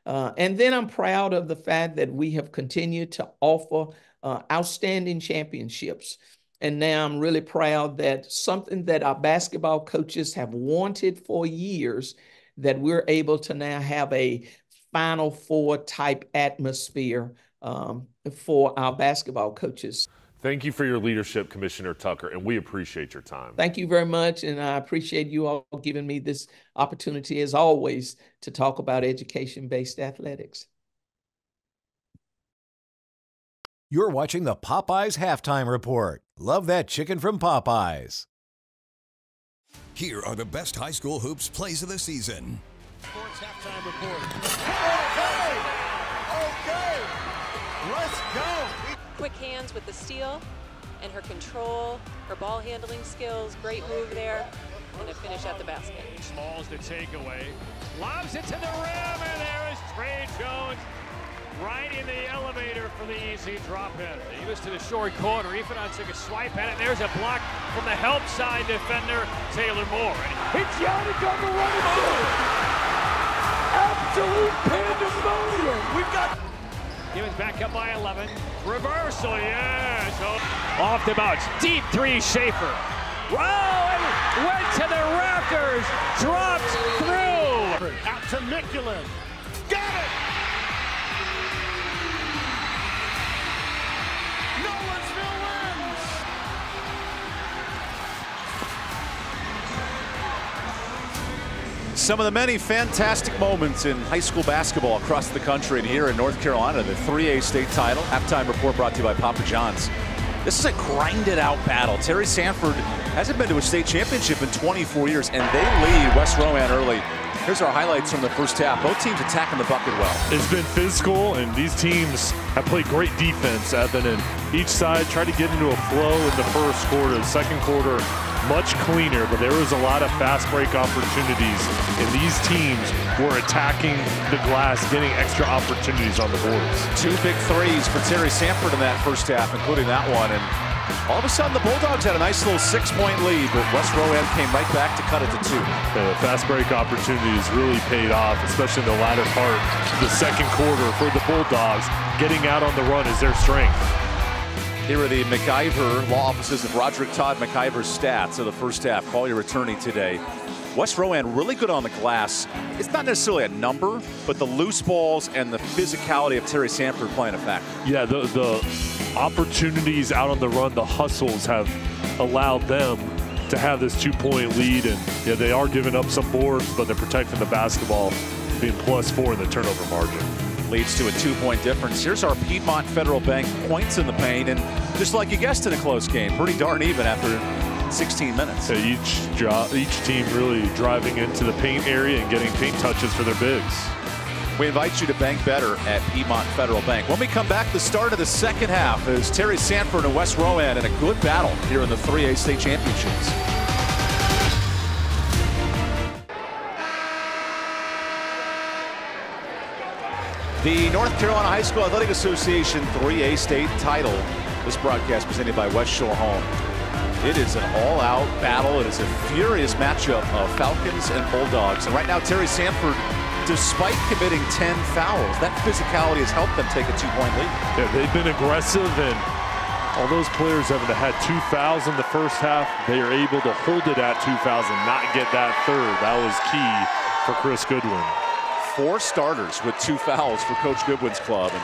Speaker 6: And then I'm proud of the fact that we have continued to offer outstanding championships. And now I'm really proud that something that our basketball coaches have wanted for years, that we're able to now have a Final Four type atmosphere for our basketball coaches.
Speaker 2: Thank you for your leadership, Commissioner Tucker, and we appreciate your time.
Speaker 6: Thank you very much, and I appreciate you all giving me this opportunity, as always, to talk about education-based athletics.
Speaker 3: You're watching the Popeyes Halftime Report. Love that chicken from Popeyes.
Speaker 7: Here are the best high school hoops plays of the season.
Speaker 8: Sports Halftime Report. Okay, let's go.
Speaker 9: Quick hands with the steal, and her control, her ball handling skills, great move there, and a finish at the basket.
Speaker 8: Smalls the takeaway, lobs it to the rim, and there is Trey Jones right in the elevator for the easy drop in. Davis to the short corner. Ifeanyi took a swipe at it. There's a block from the help side defender, Taylor Moore. And it's Yannick on the run. Absolute pandemonium. We've got Gibbons back up by 11. Reversal, yeah. So off the bounce. Deep three, Schaefer. Rowan went to the rafters, dropped through.
Speaker 10: Out to Michelin. Got it! Nolensville wins!
Speaker 1: Some of the many fantastic moments in high school basketball across the country and here in North Carolina, the 3A state title. Halftime report brought to you by Papa John's. This is a grinded out battle. Terry Sanford hasn't been to a state championship in 24 years, and they lead West Rowan early. Here's our highlights from the first half. Both teams attacking the bucket well.
Speaker 2: It's been physical, and these teams have played great defense, Evan, and each side tried to get into a flow in the first quarter. The second quarter, much cleaner, but there was a lot of fast break opportunities, and these teams were attacking the glass, getting extra opportunities on the boards.
Speaker 1: 2 big threes for Terry Sanford in that first half, including that one, and all of a sudden the Bulldogs had a nice little 6-point lead, but West Rowan came right back to cut it to 2.
Speaker 2: The fast break opportunities really paid off, especially in the latter part of the second quarter for the Bulldogs. Getting out on the run is their strength.
Speaker 1: Here are the McIver law offices of Roderick Todd McIver's stats of the first half. Call your attorney today. West Rowan really good on the glass. It's not necessarily a number, but the loose balls and the physicality of Terry Sanford playing a factor.
Speaker 2: Yeah, the opportunities out on the run, the hustles have allowed them to have this 2-point lead, and yeah, they are giving up some boards, but they're protecting the basketball, being +4 in the turnover margin.
Speaker 1: Leads to a 2-point difference. Here's our Piedmont Federal Bank points in the paint, and just like you guessed in a close game, pretty darn even after 16 minutes.
Speaker 2: Yeah, each team really driving into the paint area and getting paint touches for their bigs.
Speaker 1: We invite you to bank better at Piedmont Federal Bank. When we come back, the start of the second half is Terry Sanford and West Rowan in a good battle here in the 3A state championships. The North Carolina High School Athletic Association 3A state title. This broadcast presented by West Shore Home. It is an all-out battle. It is a furious matchup of Falcons and Bulldogs. And right now, Terry Sanford, despite committing 10 fouls, that physicality has helped them take a 2-point lead.
Speaker 2: Yeah, they've been aggressive, and all those players have had 2 fouls in the first half. They are able to hold it at 2 fouls and not get that third. That was key for Chris Goodwin.
Speaker 1: 4 starters with 2 fouls for Coach Goodwin's club. And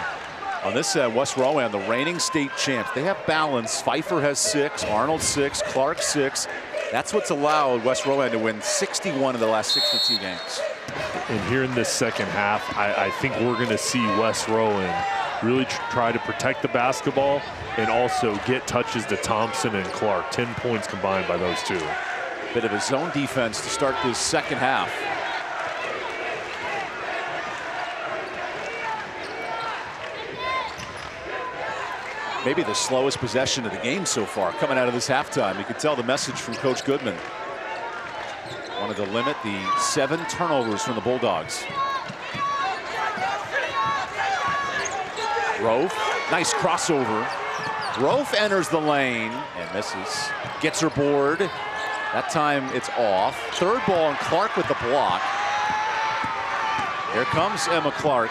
Speaker 1: on this end, West Rowan, the reigning state champs, they have balance. Pfeiffer has 6, Arnold 6, Clark 6. That's what's allowed West Rowan to win 61 of the last 62 games.
Speaker 2: And here in this second half, I think we're going to see West Rowan really try to protect the basketball and also get touches to Thompson and Clark. 10 points combined by those two.
Speaker 1: Bit of a zone defense to start this second half. Maybe the slowest possession of the game so far coming out of this halftime. You could tell the message from Coach Goodman. Wanted to limit the 7 turnovers from the Bulldogs. Rowe, nice crossover. Rowe enters the lane and misses. Gets her board. That time it's off. Third ball and Clark with the block. Here comes Emma Clark.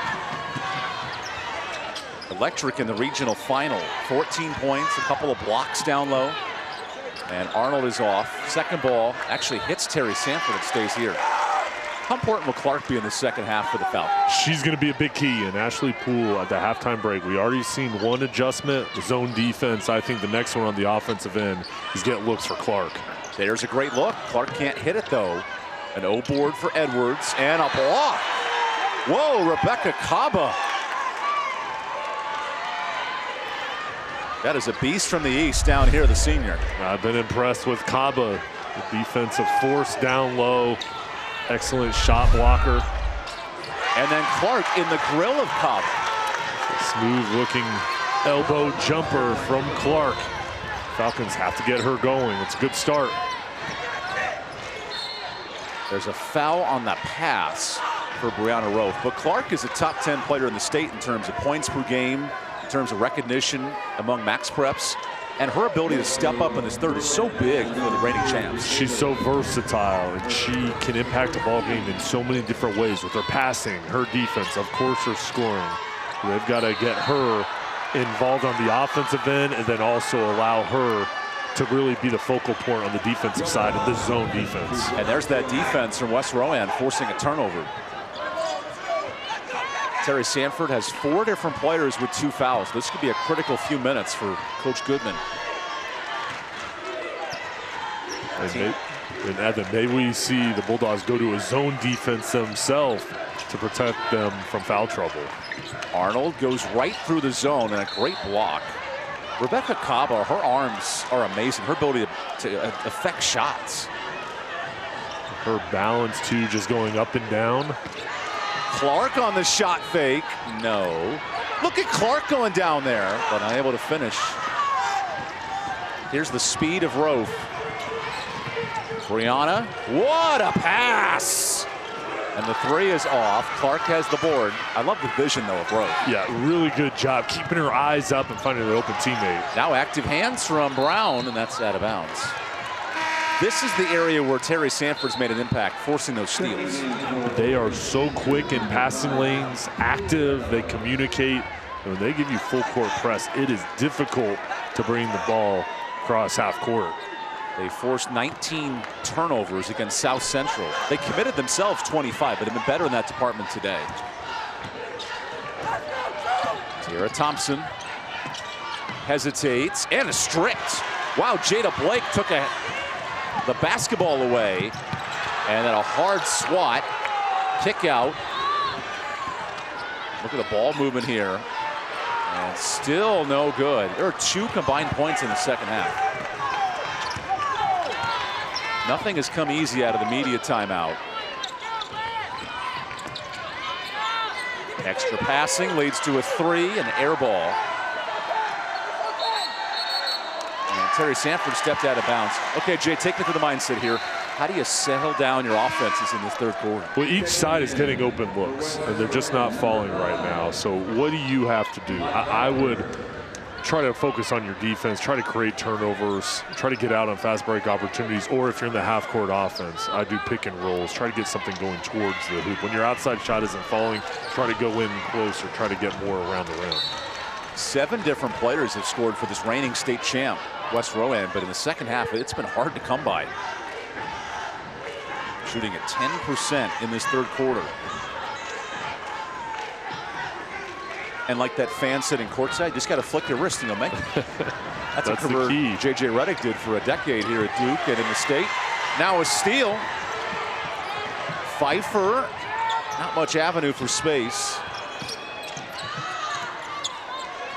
Speaker 1: Electric in the regional final. 14 points, a couple of blocks down low. And Arnold is off. Second ball actually hits Terry Sanford and stays here. How important will Clark be in the second half for the Falcons?
Speaker 2: She's going to be a big key. And Ashley Poole at the halftime break, we already seen one adjustment, zone defense. I think the next one on the offensive end is get looks for Clark.
Speaker 1: There's a great look. Clark can't hit it though. An O board for Edwards and a block. Whoa, Rebecca Kaba. That is a beast from the east down here, the senior.
Speaker 2: I've been impressed with Kaba, the defensive force down low. Excellent shot blocker.
Speaker 1: And then Clark in the grill of Kaba.
Speaker 2: Smooth looking elbow jumper from Clark. Falcons have to get her going. It's a good start.
Speaker 1: There's a foul on the pass for Brianna Rowe. But Clark is a top 10 player in the state in terms of points per game, in terms of recognition among max preps, and her ability to step up in this third is so big for the reigning champs.
Speaker 2: She's so versatile, and she can impact a ball game in so many different ways with her passing, her defense, of course her scoring. They've got to get her involved on the offensive end and then also allow her to really be the focal point on the defensive side of this zone defense.
Speaker 1: And there's that defense from West Rowan forcing a turnover. Terry Sanford has 4 different players with 2 fouls. This could be a critical few minutes for Coach Goodman.
Speaker 2: And Evan, maybe we see the Bulldogs go to a zone defense themselves to protect them from foul trouble.
Speaker 1: Arnold goes right through the zone and a great block. Rebecca Caba, her arms are amazing. Her ability to affect shots.
Speaker 2: Her balance too, just going up and down.
Speaker 1: Clark on the shot fake. No. Look at Clark going down there, but unable to finish. Here's the speed of Rofe. Brianna, what a pass! And the 3 is off. Clark has the board. I love the vision, though, of Rofe.
Speaker 2: Yeah, really good job keeping her eyes up and finding an open teammate.
Speaker 1: Now active hands from Brown, and that's out of bounds. This is the area where Terry Sanford's made an impact, forcing those steals.
Speaker 2: They are so quick in passing lanes, active, they communicate. And when they give you full court press, it is difficult to bring the ball across half court.
Speaker 1: They forced 19 turnovers against South Central. They committed themselves 25, but have been better in that department today. Tara Thompson hesitates and is stripped. Wow, Jada Blake took the basketball away, and then a hard swat, kick out. Look at the ball movement here, and still no good. There are 2 combined points in the second half. Nothing has come easy out of the media timeout. Extra passing leads to a 3, an air ball. And Terry Sanford stepped out of bounds. Okay, Jay, take me through the mindset here. How do you settle down your offenses in this third quarter?
Speaker 2: Well, each side is getting open looks, and they're just not falling right now. So what do you have to do? I would try to focus on your defense, try to create turnovers, try to get out on fast break opportunities, or if you're in the half court offense, I do pick and rolls, try to get something going towards the hoop. When your outside shot isn't falling, try to go in close or try to get more around the rim. 7
Speaker 1: different players have scored for this reigning state champ, West Rowan, but in the second half, it's been hard to come by. Shooting at 10% in this third quarter. And like that fan sitting courtside, just got to flick your wrist and you'll make it. That's what
Speaker 2: the key.
Speaker 1: J.J. Reddick did for a decade here at Duke and in the state. Now a steal. Pfeiffer, not much avenue for space.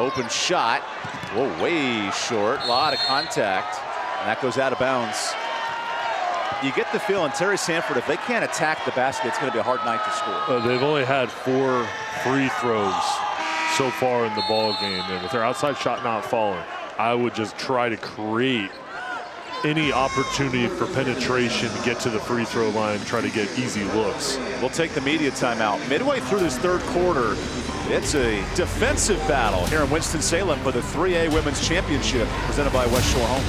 Speaker 1: Open shot. Whoa, way short. A lot of contact. And that goes out of bounds. You get the feeling, Terry Sanford, if they can't attack the basket, it's going to be a hard night to score.
Speaker 2: They've only had 4 free throws so far in the ball game, and with their outside shot not falling, I would just try to create any opportunity for penetration to get to the free throw line, try to get easy looks.
Speaker 1: We'll take the media timeout. Midway through this third quarter, it's a defensive battle here in Winston-Salem for the 3A Women's Championship presented by West Shore Home.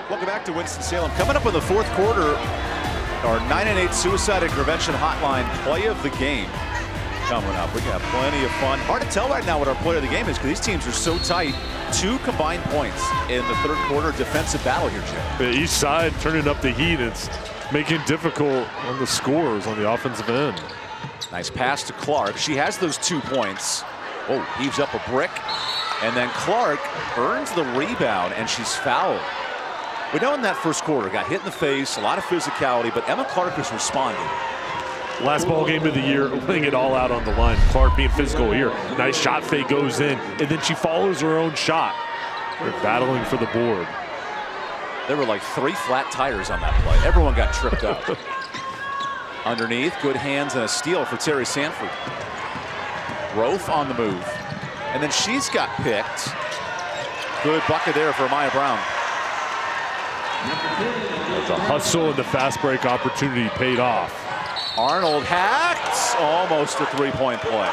Speaker 1: Welcome back to Winston-Salem. Coming up in the fourth quarter, our 988 Suicide and Prevention Hotline play of the game coming up. We're going to have plenty of fun. Hard to tell right now what our play of the game is because these teams are so tight. 2 combined points in the third quarter defensive battle here, Jim.
Speaker 2: Each side turning up the heat. It's making it difficult on the scores on the offensive end.
Speaker 1: Nice pass to Clark. She has those 2 points. Oh, heaves up a brick. And then Clark earns the rebound, and she's fouled. We know in that first quarter, got hit in the face, a lot of physicality, but Emma Clark is responding.
Speaker 2: Last ball game of the year, laying it all out on the line. Clark being physical here. Nice shot fake goes in, and then she follows her own shot. They're battling for the board.
Speaker 1: There were like 3 flat tires on that play. Everyone got tripped up. Underneath, good hands and a steal for Terry Sanford. Rofe on the move. And then she's got picked. Good bucket there for Maya Brown.
Speaker 2: The hustle and the fast break opportunity paid off.
Speaker 1: Arnold hacks, almost a 3-point play.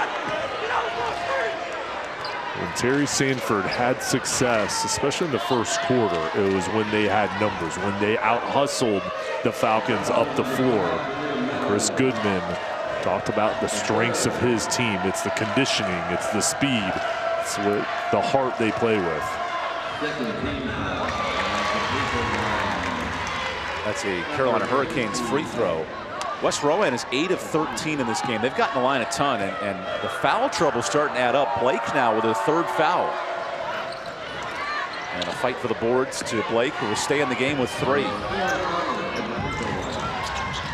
Speaker 2: When Terry Sanford had success, especially in the first quarter, it was when they had numbers, when they out-hustled the Falcons up the floor. Chris Goodman talked about the strengths of his team. It's the conditioning, it's the speed. It's with the heart they play with.
Speaker 1: That's a Carolina Hurricanes free throw. West Rowan is 8 of 13 in this game. They've gotten the line a ton, and the foul trouble starting to add up. Blake now with a 3rd foul. And a fight for the boards to Blake, who will stay in the game with 3.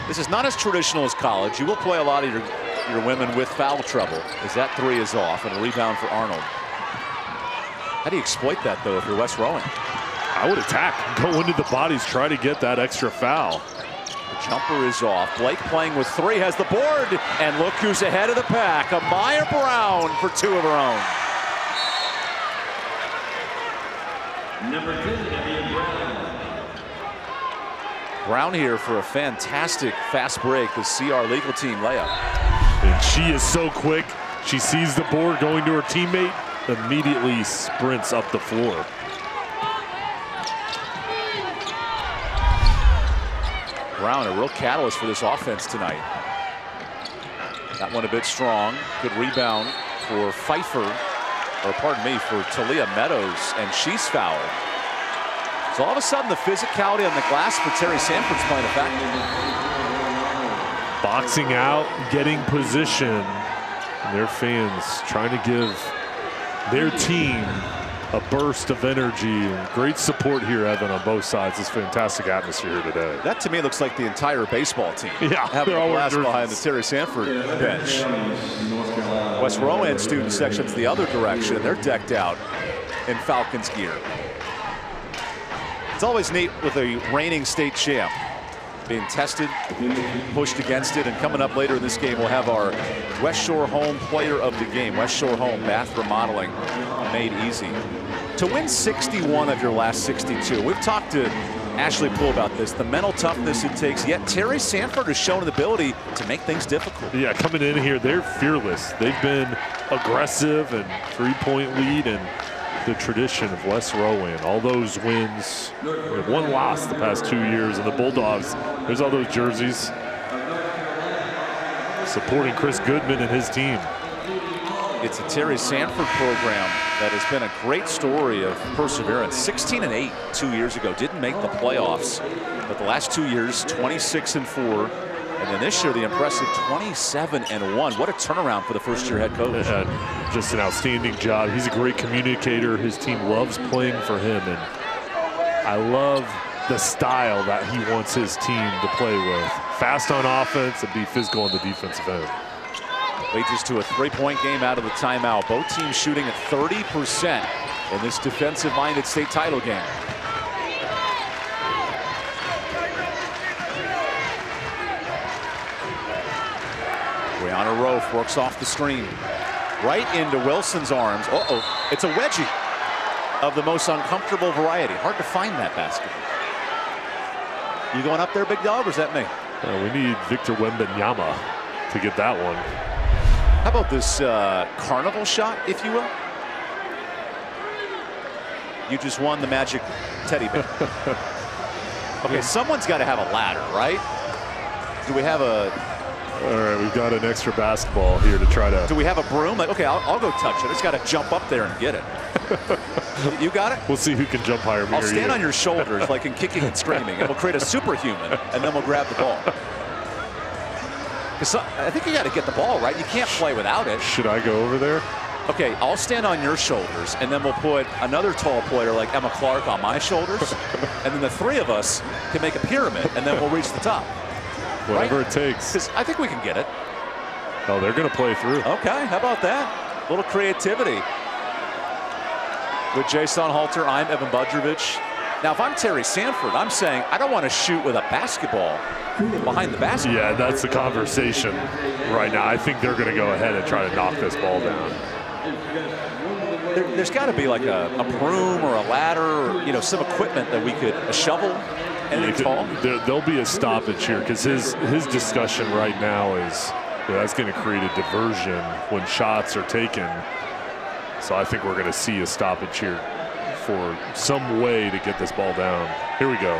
Speaker 1: This is not as traditional as college. You will play a lot of your women with foul trouble, as that 3 is off, and a rebound for Arnold. How do you exploit that, though, if you're West Rowan?
Speaker 2: I would attack, go into the bodies, try to get that extra foul.
Speaker 1: The jumper is off. Blake playing with 3, has the board, and look who's ahead of the pack. Amaya Brown for 2 of her own.
Speaker 11: Number 2,
Speaker 1: Brown here for a fantastic fast break with CR legal team layup.
Speaker 2: And she is so quick. She sees the board going to her teammate, immediately sprints up the floor.
Speaker 1: Brown, a real catalyst for this offense tonight. That one a bit strong. Good rebound for Pfeiffer, or pardon me, for Talia Meadows, and she's fouled. So all of a sudden the physicality on the glass for Terry Sanford's playing a factor.
Speaker 2: Boxing out, getting position. And their fans trying to give their team a burst of energy, and great support here, Evan, on both sides. It's fantastic atmosphere here today.
Speaker 1: That to me looks like the entire baseball team.
Speaker 2: Yeah,
Speaker 1: having a blast behind the Terry Sanford bench. West Rowan student section's the other direction. They're decked out in Falcons gear. It's always neat with a reigning state champ being tested, pushed against it, and coming up later in this game, we'll have our West Shore Home Player of the Game. West Shore Home, bath remodeling made easy. To win 61 of your last 62, we've talked to Ashley Poole about this, the mental toughness it takes, yet Terry Sanford has shown an ability to make things difficult.
Speaker 2: Yeah, coming in here, they're fearless. They've been aggressive and 3-point lead, and the tradition of West Rowan. All those wins, one loss the past 2 years, and the Bulldogs, there's all those jerseys supporting Chris Goodman and his team.
Speaker 1: It's a Terry Sanford program that has been a great story of perseverance. 16-8 2 years ago, didn't make the playoffs, but the last 2 years, 26-4. And then this year, the impressive 27-1. What a turnaround for the first-year head coach.
Speaker 2: Just an outstanding job. He's a great communicator. His team loves playing for him. And I love the style that he wants his team to play with. Fast on offense and be physical on the defensive end.
Speaker 1: Leads us to a 3-point game out of the timeout. Both teams shooting at 30% in this defensive-minded state title game. Brianna Rofe works off the screen. Right into Wilson's arms. Uh-oh, it's a wedgie of the most uncomfortable variety. Hard to find that basket. You going up there, big dog, or is that me?
Speaker 2: We need Victor Wembanyama to get that one.
Speaker 1: How about this carnival shot, if you will? You just won the magic teddy bear. Okay, someone's got to have a ladder, right? Do we have a...
Speaker 2: All right, we've got an extra basketball here to try to...
Speaker 1: Do we have a broom? Like, okay, I'll go touch it. I just got to jump up there and get it. You got it?
Speaker 2: We'll see who can jump higher.
Speaker 1: I'll stand on your shoulders like in Kicking and Screaming, and we'll create a superhuman, and then we'll grab the ball. I think you got to get the ball, right? You can't play without it.
Speaker 2: Should I go over there?
Speaker 1: Okay, I'll stand on your shoulders, and then we'll put another tall player like Emma Clark on my shoulders, and then the 3 of us can make a pyramid, and then we'll reach the top.
Speaker 2: Whatever it takes.
Speaker 1: Because I think we can get it.
Speaker 2: Oh, they're going to play through.
Speaker 1: Okay, how about that? A little creativity. With Jason Halter, I'm Evan Budrovich. Now, if I'm Terry Sanford, I'm saying I don't want to shoot with a basketball behind the basket.
Speaker 2: Yeah, that's the conversation right now. I think they're going to go ahead and try to knock this ball down.
Speaker 1: There's got to be like a broom or a ladder or, you know, some equipment that we could, a shovel.
Speaker 2: There'll be a stoppage here because his discussion right now is that's going to create a diversion when shots are taken. So I think we're going to see a stoppage here for some way to get this ball down. Here we go.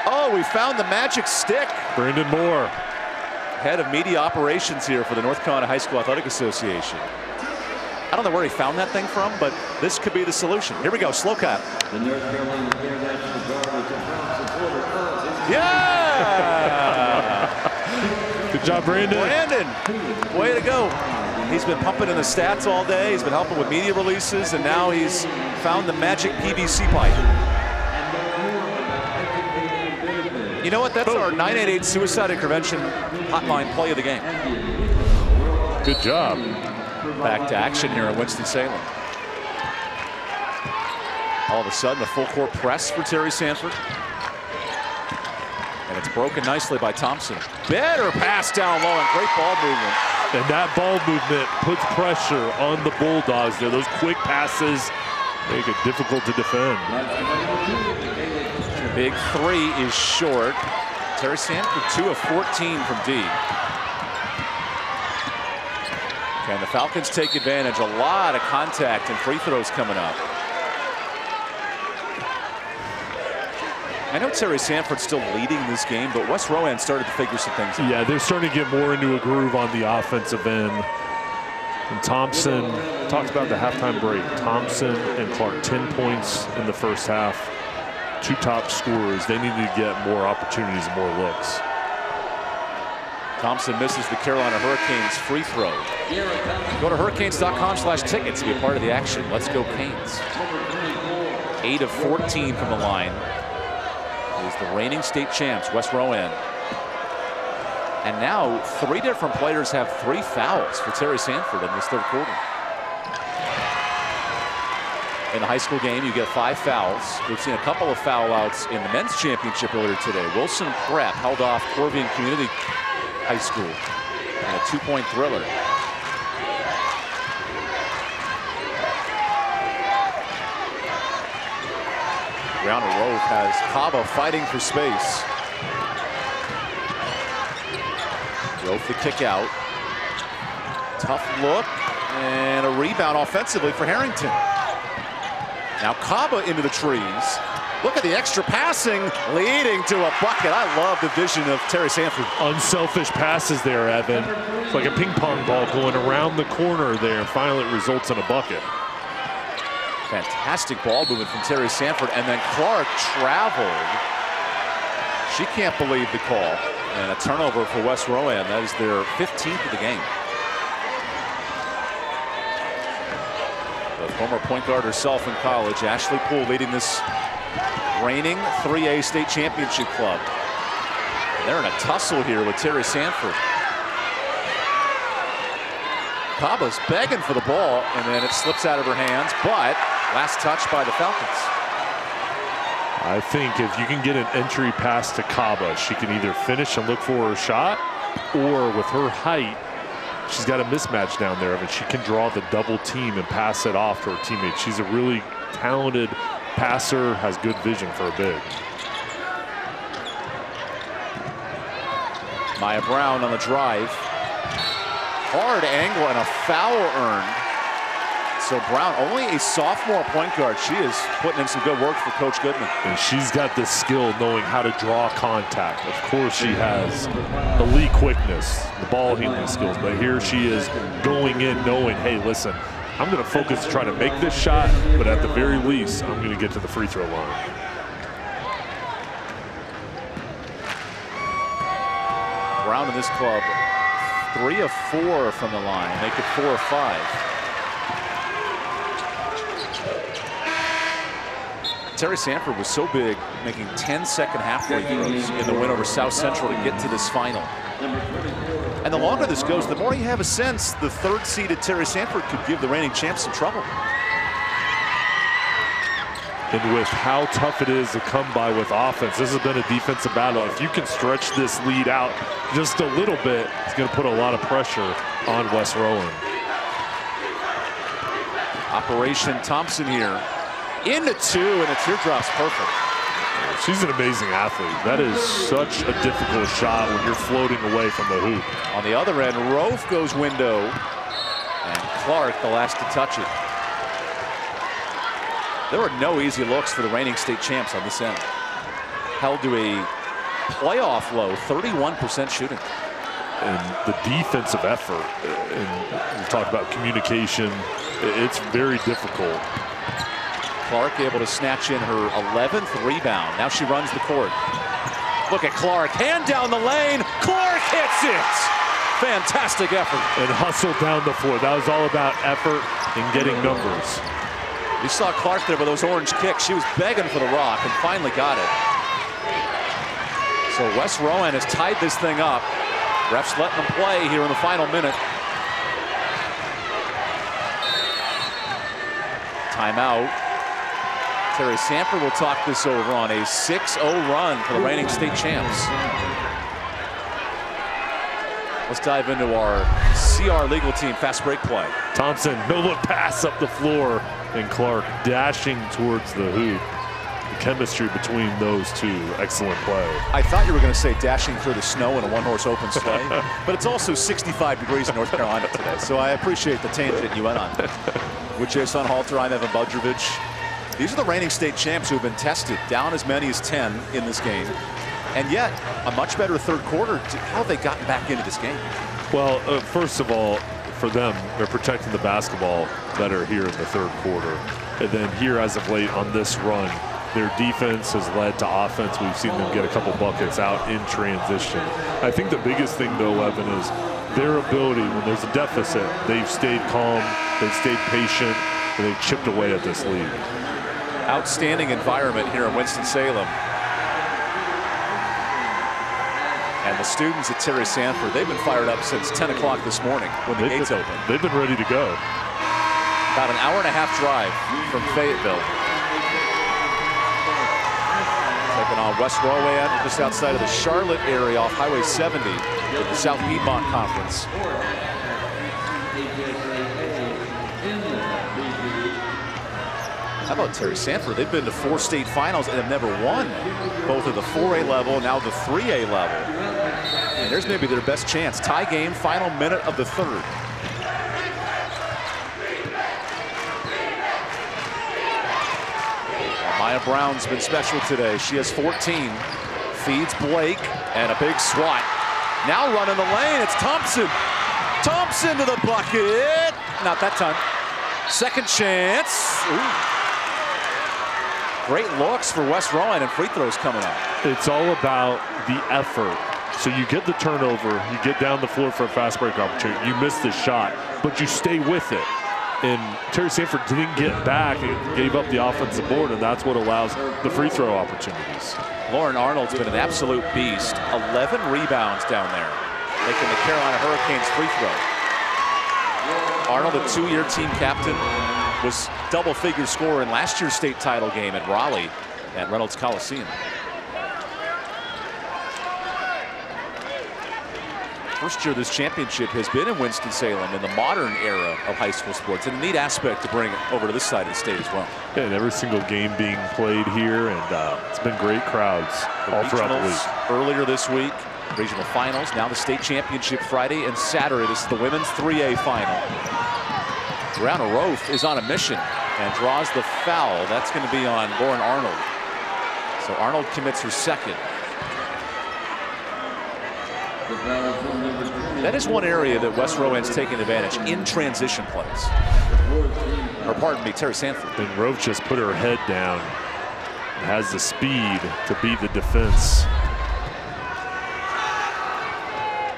Speaker 1: Oh, we found the magic stick.
Speaker 2: Brandon Moore,
Speaker 1: head of media operations here for the North Carolina High School Athletic Association. I don't know where he found that thing from, but this could be the solution. Here we go, slow cut.
Speaker 11: The North Carolina Air National Guard is a proud supporter of
Speaker 1: Yeah!
Speaker 2: Good job, Brandon.
Speaker 1: Brandon, way to go. He's been pumping in the stats all day. He's been helping with media releases, and now he's found the magic PVC pipe. You know what? That's our 988 suicide intervention hotline play of the game.
Speaker 2: Good job.
Speaker 1: Back to action here at Winston-Salem. All of a sudden, a full court press for Terry Sanford. And it's broken nicely by Thompson. Better pass down low and great ball movement.
Speaker 2: And that ball movement puts pressure on the Bulldogs there. Those quick passes make it difficult to defend.
Speaker 1: Big three is short. Terry Sanford 2 of 14 from D. Can the Falcons take advantage? A lot of contact and free throws coming up. I know Terry Sanford's still leading this game, but West Rowan started to figure some things out.
Speaker 2: Yeah, they're starting to get more into a groove on the offensive end. And Thompson, talked about the halftime break. Thompson and Clark, 10 points in the first half. 2 top scorers. They need to get more opportunities and more looks.
Speaker 1: Thompson misses the Carolina Hurricanes free throw. Go to hurricanes.com/tickets to be a part of the action. Let's go Canes. 8 of 14 from the line. Is the reigning state champs, West Rowan. And now 3 different players have 3 fouls for Terry Sanford in this third quarter. In the high school game, you get 5 fouls. We've seen a couple of foul outs in the men's championship earlier today. Wilson Prep held off Corvian Community High School in a 2-point thriller. Brown Rove has Cava fighting for space. Rove the kick out. Tough look and a rebound offensively for Harrington. Now Cava into the trees. Look at the extra passing leading to a bucket. I love the vision of Terry Sanford.
Speaker 2: Unselfish passes there, Evan. It's like a ping pong ball going around the corner there, and finally it results in a bucket.
Speaker 1: Fantastic ball movement from Terry Sanford, and then Clark traveled. She can't believe the call. And a turnover for West Rowan. That is their 15th of the game. The former point guard herself in college, Ashley Poole, leading this reigning 3A state championship club. And they're in a tussle here with Terry Sanford. Cava's begging for the ball, and then it slips out of her hands, but last touch by the Falcons.
Speaker 2: I think if you can get an entry pass to Cava, she can either finish and look for her shot, or with her height, she's got a mismatch down there, and she can draw the double team and pass it off to her teammates. She's a really talented passer, has good vision for a big.
Speaker 1: Maya Brown on the drive. Hard angle and a foul earned. So Brown, only a sophomore point guard. She is putting in some good work for Coach Goodman.
Speaker 2: And she's got the skill knowing how to draw contact. Of course she has elite quickness, the ball handling skills, but here she is going in knowing, hey, listen, I'm going to focus to try to make this shot, but at the very least, I'm going to get to the free throw line.
Speaker 1: Brown in this club, 3 of 4 from the line, make it 4 of 5. Terry Sanford was so big, making 10 second-half free throws in the win over South Central to get to this final. And the longer this goes, the more you have a sense the third-seeded Terry Sanford could give the reigning champs some trouble.
Speaker 2: And with how tough it is to come by with offense, this has been a defensive battle. If you can stretch this lead out just a little bit, it's going to put a lot of pressure on West Rowan.
Speaker 1: Operation Thompson here. Into 2, and the teardrop's perfect.
Speaker 2: She's an amazing athlete. That is such a difficult shot when you're floating away from the hoop.
Speaker 1: On the other end, Rove goes window, and Clark the last to touch it. There were no easy looks for the reigning state champs on this end. Held to a playoff low, 31% shooting.
Speaker 2: And the defensive effort, and we talk about communication, it's very difficult.
Speaker 1: Clark able to snatch in her 11th rebound. Now she runs the court. Look at Clark, hand down the lane. Clark hits it. Fantastic effort.
Speaker 2: And hustle down the floor. That was all about effort and getting numbers.
Speaker 1: You saw Clark there with those orange kicks. She was begging for the rock and finally got it. So West Rowan has tied this thing up. Refs letting them play here in the final minute. Timeout. Terry Sanford will talk this over on a 6-0 run for the reigning state champs. Let's dive into our CR legal team fast break play.
Speaker 2: Thompson, no look pass up the floor, and Clark dashing towards the hoop. The chemistry between those two, excellent play.
Speaker 1: I thought you were going to say dashing through the snow in a one-horse open sleigh, but it's also 65 degrees in North Carolina today, so I appreciate the tangent you went on. With Jason Halter, I'm Evan Budrovich. These are the reigning state champs who have been tested, down as many as 10 in this game, and yet a much better third quarter. How have they gotten back into this game?
Speaker 2: Well, first of all, for them, they're protecting the basketball better here in the third quarter. And then here as of late on this run, their defense has led to offense. We've seen them get a couple buckets out in transition. I think the biggest thing, though, Evan, is their ability, when there's a deficit, they've stayed calm, they've stayed patient, and they've chipped away at this lead.
Speaker 1: Outstanding environment here in Winston-Salem. And the students at Terry Sanford, they've been fired up since 10 o'clock this morning when the gates open.
Speaker 2: They've been ready to go.
Speaker 1: About an hour-and-a-half drive from Fayetteville. Taking on West Rowan, just outside of the Charlotte area off Highway 70 with the South Piedmont Conference. How about Terry Sanford? They've been to 4 state finals and have never won, both at the 4A level, now the 3A level. And there's maybe their best chance. Tie game, final minute of the third. Maya Brown's been special today. She has 14. Feeds Blake, and a big swat. Now running the lane, it's Thompson. Thompson to the bucket. Not that time. Second chance. Ooh. Great looks for West Rowan, and free throws coming up.
Speaker 2: It's all about the effort. So you get the turnover, you get down the floor for a fast break opportunity, you miss the shot, but you stay with it. And Terry Sanford didn't get back and gave up the offensive board, and that's what allows the free throw opportunities.
Speaker 1: Lauren Arnold's been an absolute beast. 11 rebounds down there, making the Carolina Hurricanes free throw. Arnold, a 2-year team captain, was double-figure scorer in last year's state title game at Raleigh at Reynolds Coliseum. First year this championship has been in Winston-Salem in the modern era of high school sports, and a neat aspect to bring it over to this side of the state as well.
Speaker 2: Yeah, and every single game being played here, and it's been great crowds all throughout the week.
Speaker 1: Earlier this week, regional finals, now the state championship Friday and Saturday. This is the women's 3A final. Brianna Roth is on a mission and draws the foul. That's going to be on Lauren Arnold. So Arnold commits her second. That is one area that West Rowan's taking advantage in transition plays. Or pardon me, Terry Sanford.
Speaker 2: And Roth just put her head down and has the speed to beat the defense.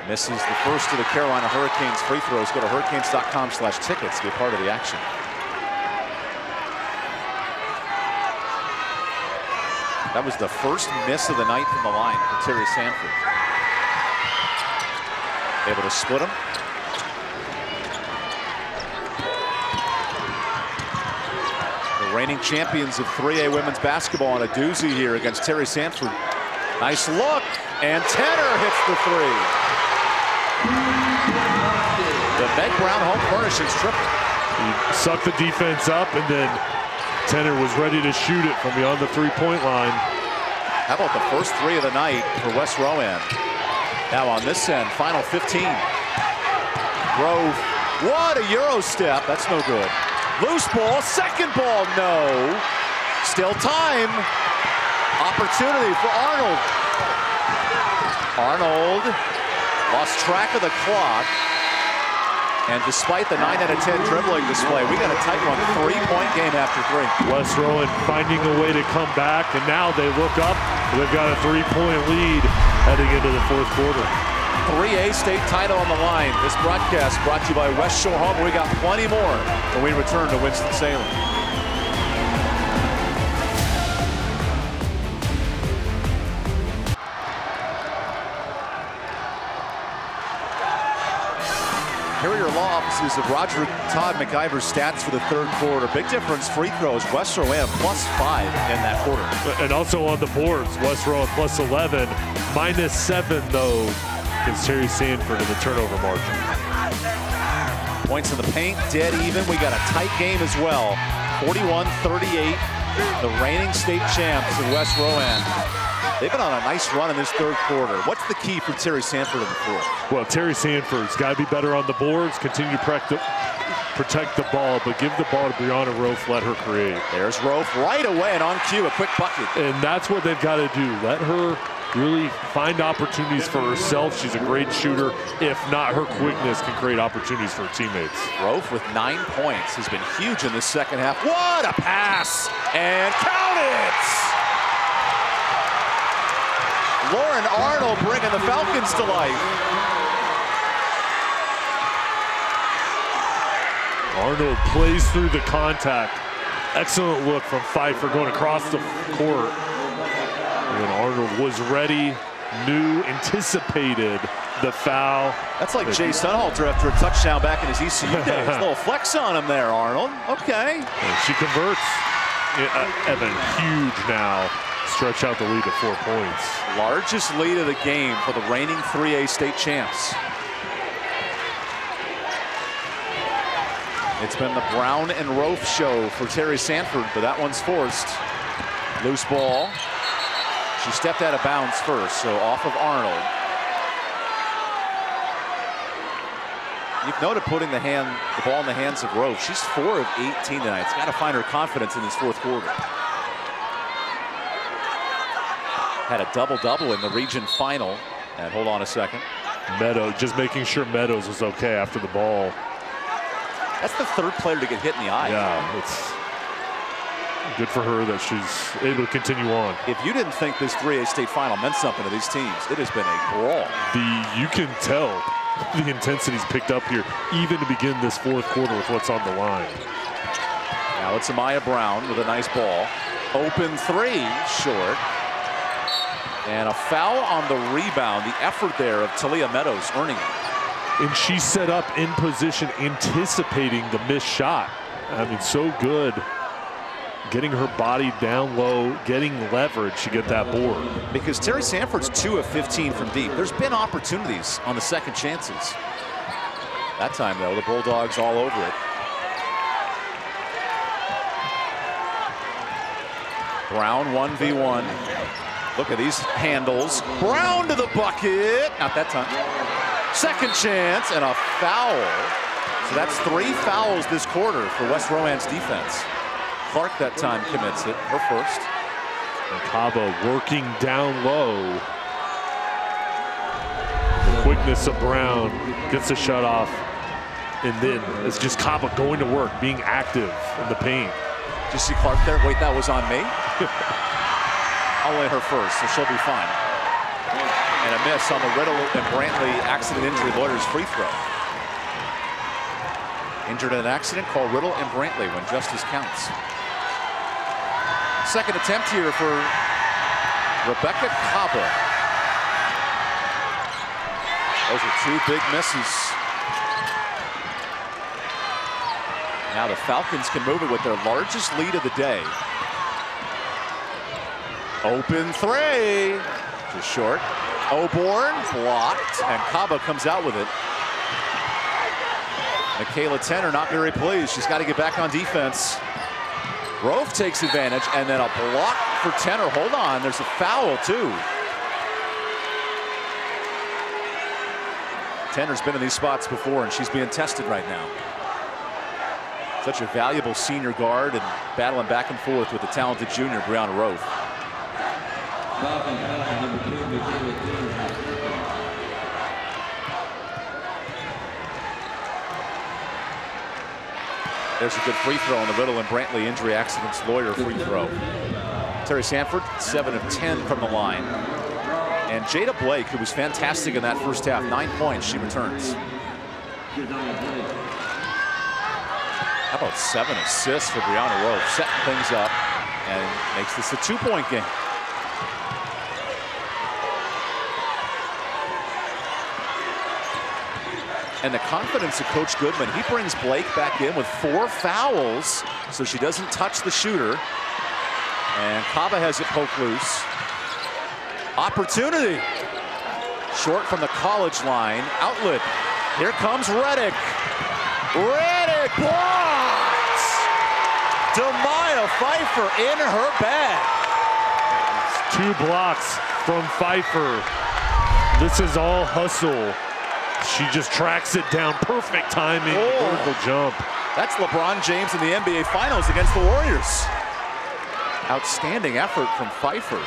Speaker 1: Misses the first of the Carolina Hurricanes free throws. Go to hurricanes.com/tickets to be a part of the action. That was the first miss of the night from the line for Terry Sanford. Able to split them. The reigning champions of 3A women's basketball on a doozy here against Terry Sanford. Nice look, and Tanner hits the three. The Meg Brown Home Furnishings triple.
Speaker 2: He sucked the defense up, and then Tanner was ready to shoot it from beyond the three-point line.
Speaker 1: How about the first three of the night for West Rowan? Now on this end, final 15. Grove, what a Euro step. That's no good. Loose ball, second ball, no. Still time. Opportunity for Arnold. Arnold Lost track of the clock. And despite the 9 out of 10 dribbling display, we got a tight one, 3-point game after 3.
Speaker 2: West Rowan finding a way to come back, and now they look up. They've got a 3-point lead heading into the fourth quarter.
Speaker 1: 3A state title on the line. This broadcast brought to you by West Shore Home. We got plenty more when we return to Winston-Salem. Here are your law offices of Roger Todd McIver's stats for the third quarter. Big difference, free throws. West Rowan +5 in that quarter.
Speaker 2: And also on the boards, West Rowan +11, -7 though against Terry Sanford in the turnover margin.
Speaker 1: Points in the paint, dead even. We got a tight game as well. 41-38, the reigning state champs of West Rowan. They've been on a nice run in this third quarter. What's the key for Terry Sanford in the fourth?
Speaker 2: Well, Terry Sanford's got to be better on the boards, continue to protect the ball, but give the ball to Brianna Rofe, let her create.
Speaker 1: There's Rofe right away and on cue, a quick bucket.
Speaker 2: And that's what they've got to do. Let her really find opportunities for herself. She's a great shooter. If not, her quickness can create opportunities for her teammates.
Speaker 1: Rofe with 9 points has been huge in this second half. What a pass! And count it! Lauren Arnold bringing the Falcons to life.
Speaker 2: Arnold plays through the contact. Excellent look from Pfeiffer going across the court. And Arnold was ready, knew, anticipated the foul.
Speaker 1: That's like Jay Sunhalter after a touchdown back in his ECU days. A little flex on him there, Arnold. Okay.
Speaker 2: And she converts. Evan, huge now. Stretch out the lead to 4 points.
Speaker 1: Largest lead of the game for the reigning 3A state champs. It's been the Brown and Rofe show for Terry Sanford, but that one's forced. Loose ball. She stepped out of bounds first, so off of Arnold. You've noted putting the ball in the hands of Rofe. She's 4 of 18 tonight. It's got to find her confidence in this fourth quarter. Had a double-double in the region final. And hold on a second.
Speaker 2: Meadows, just making sure Meadows was okay after the ball.
Speaker 1: That's the third player to get hit in the eye.
Speaker 2: Yeah, it's good for her that she's able to continue on.
Speaker 1: If you didn't think this 3A state final meant something to these teams, it has been a brawl.
Speaker 2: You can tell the intensity's picked up here, even to begin this fourth quarter with what's on the line.
Speaker 1: Now it's Amaya Brown with a nice ball. Open three, short. And a foul on the rebound. The effort there of Talia Meadows earning it.
Speaker 2: And she set up in position, anticipating the missed shot. I mean, so good. Getting her body down low, getting leverage to get that board.
Speaker 1: Because Terry Sanford's 2 of 15 from deep. There's been opportunities on the second chances. That time, though, the Bulldogs all over it. Brown 1v1. Look at these handles. Brown to the bucket. Not that time. Second chance and a foul. So that's 3 fouls this quarter for West Rowan's defense. Clark that time commits it, her first.
Speaker 2: And Cabo working down low. The quickness of Brown gets a shut off. And then it's just Cabo going to work, being active in the paint.
Speaker 1: Did you see Clark there? Wait, that was on me? Only her first, so she'll be fine. And a miss on the Riddle and Brantley accident injury lawyer's free throw. Injured in an accident, call Riddle and Brantley when justice counts. Second attempt here for Rebecca Cabo. Those are 2 big misses. Now the Falcons can move it with their largest lead of the day. Open three. Just short. Oborn blocked, and Cabo comes out with it. Michaela Tenner not very pleased. She's got to get back on defense. Rofe takes advantage, and then a block for Tenner. Hold on, there's a foul too. Tenner's been in these spots before, and she's being tested right now. Such a valuable senior guard and battling back and forth with the talented junior Brianna Rofe. There's a good free throw on the Riddle and Brantley injury accidents lawyer free throw. Terry Sanford, 7 of 10 from the line. And Jada Blake, who was fantastic in that first half, 9 points, she returns. How about 7 assists for Brianna Rowe, setting things up and makes this a 2-point game. And the confidence of Coach Goodman, he brings Blake back in with 4 fouls, so she doesn't touch the shooter. And Kaba has it poked loose. Opportunity. Short from the college line. Outlet. Here comes Reddick. Reddick blocks! Demaya Pfeiffer in her bag.
Speaker 2: 2 blocks from Pfeiffer. This is all hustle. She just tracks it down. Perfect timing. Vertical jump.
Speaker 1: That's LeBron James in the NBA Finals against the Warriors. Outstanding effort from Pfeiffer.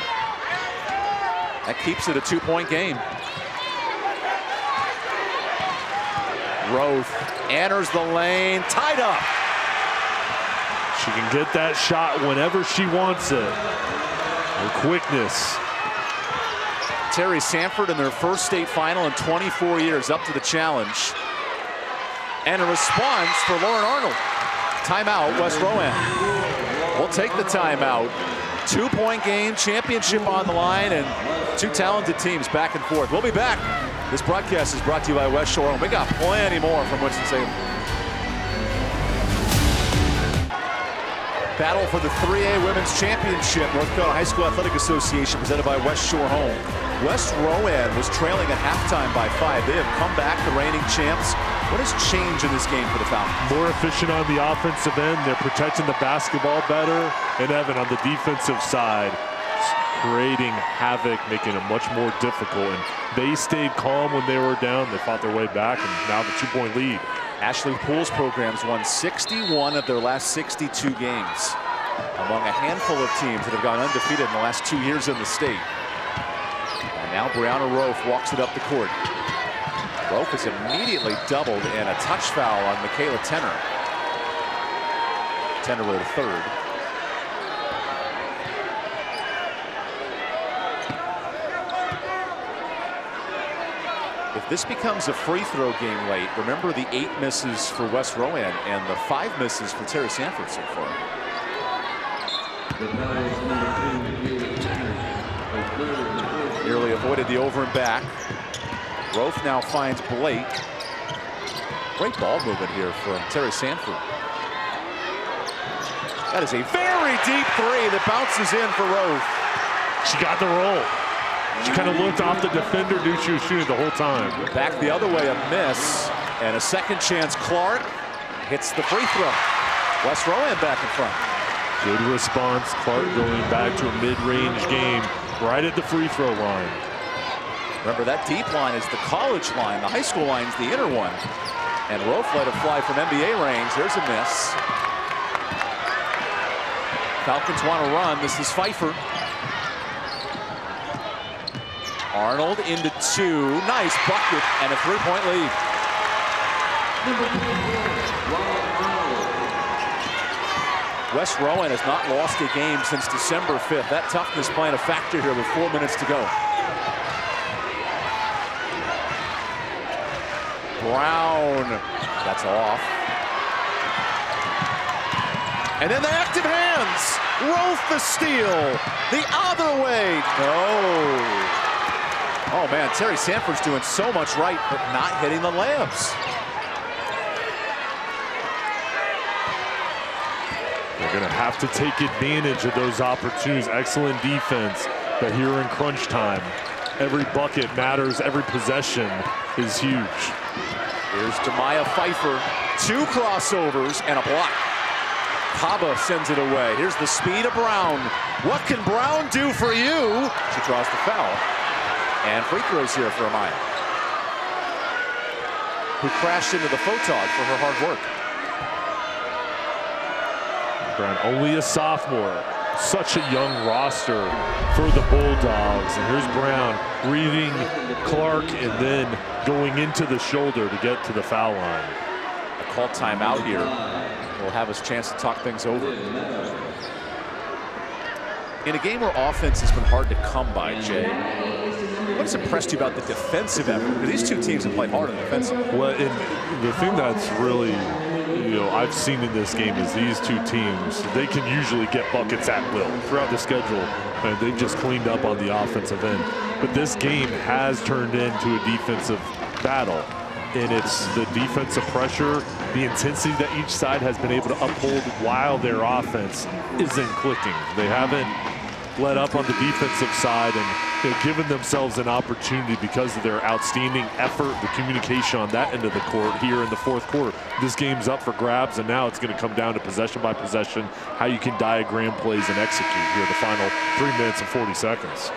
Speaker 1: That keeps it a 2-point game. Rowe enters the lane, tied up.
Speaker 2: She can get that shot whenever she wants it. Her quickness.
Speaker 1: Terry Sanford in their first state final in 24 years, up to the challenge. And a response for Lauren Arnold. Timeout, West Rowan. We'll take the timeout. 2-point game, championship on the line, and 2 talented teams back and forth. We'll be back. This broadcast is brought to you by West Shore, and we got plenty more from Winston-Salem. Battle for the 3A Women's Championship. North Carolina High School Athletic Association presented by West Shore Home. West Rowan was trailing at halftime by 5. They have come back, the reigning champs. What has changed in this game for the Falcons?
Speaker 2: More efficient on the offensive end. They're protecting the basketball better. And Evan on the defensive side, creating havoc, making it much more difficult. And they stayed calm when they were down. They fought their way back, and now the 2-point lead.
Speaker 1: Ashley Poole's programs won 61 of their last 62 games, among a handful of teams that have gone undefeated in the last 2 years in the state. And now Brianna Rowe walks it up the court. Rowe is immediately doubled, and a touch foul on Michaela Tenner. Tenner with a third. If this becomes a free throw game late, remember the 8 misses for West Rowan and the 5 misses for Terry Sanford so far. Nearly avoided the over and back. Rowe now finds Blake. Great ball movement here from Terry Sanford. That is a very deep 3 that bounces in for Rowe.
Speaker 2: She got the roll. She kind of looked off the defender, knew she was shooting the whole time.
Speaker 1: Back the other way, a miss. And a second chance, Clark hits the free throw. West Rowan back in front.
Speaker 2: Good response. Clark going back to a mid-range game right at the free throw line.
Speaker 1: Remember, that deep line is the college line. The high school line is the inner one. And Rowe let it fly from NBA range. There's a miss. Falcons want to run. This is Pfeiffer. Arnold into 2. Nice bucket and a 3-point lead. West Rowan has not lost a game since December 5th. That toughness playing a factor here with 4 minutes to go. Brown, that's off. And then the active hands. Rolf the steal. The other way. No. Oh man, Terry Sanford's doing so much right, but not hitting the layups.
Speaker 2: They're going to have to take advantage of those opportunities. Excellent defense, but here in crunch time, every bucket matters, every possession is huge.
Speaker 1: Here's Demaya Pfeiffer, 2 crossovers and a block. Kaba sends it away. Here's the speed of Brown. What can Brown do for you? She draws the foul. And free throws here for Amaya, who crashed into the photog for her hard work.
Speaker 2: Brown, only a sophomore. Such a young roster for the Bulldogs. And here's Brown reading Clark and then going into the shoulder to get to the foul line.
Speaker 1: A called timeout here. will have his chance to talk things over. In a game where offense has been hard to come by, Jay, what has impressed you about the defensive effort? Because these two teams have played hard on defense.
Speaker 2: Well, and the thing that's really, I've seen in this game is these two teams, they can usually get buckets at will throughout the schedule, and they've just cleaned up on the offensive end. But this game has turned into a defensive battle, and it's the defensive pressure, the intensity that each side has been able to uphold while their offense isn't clicking. They haven't let up on the defensive side and given themselves an opportunity because of their outstanding effort, the communication on that end of the court here in the fourth quarter. This game's up for grabs, and now it's going to come down to possession by possession, how you can diagram plays and execute here the final 3 minutes and 40 seconds.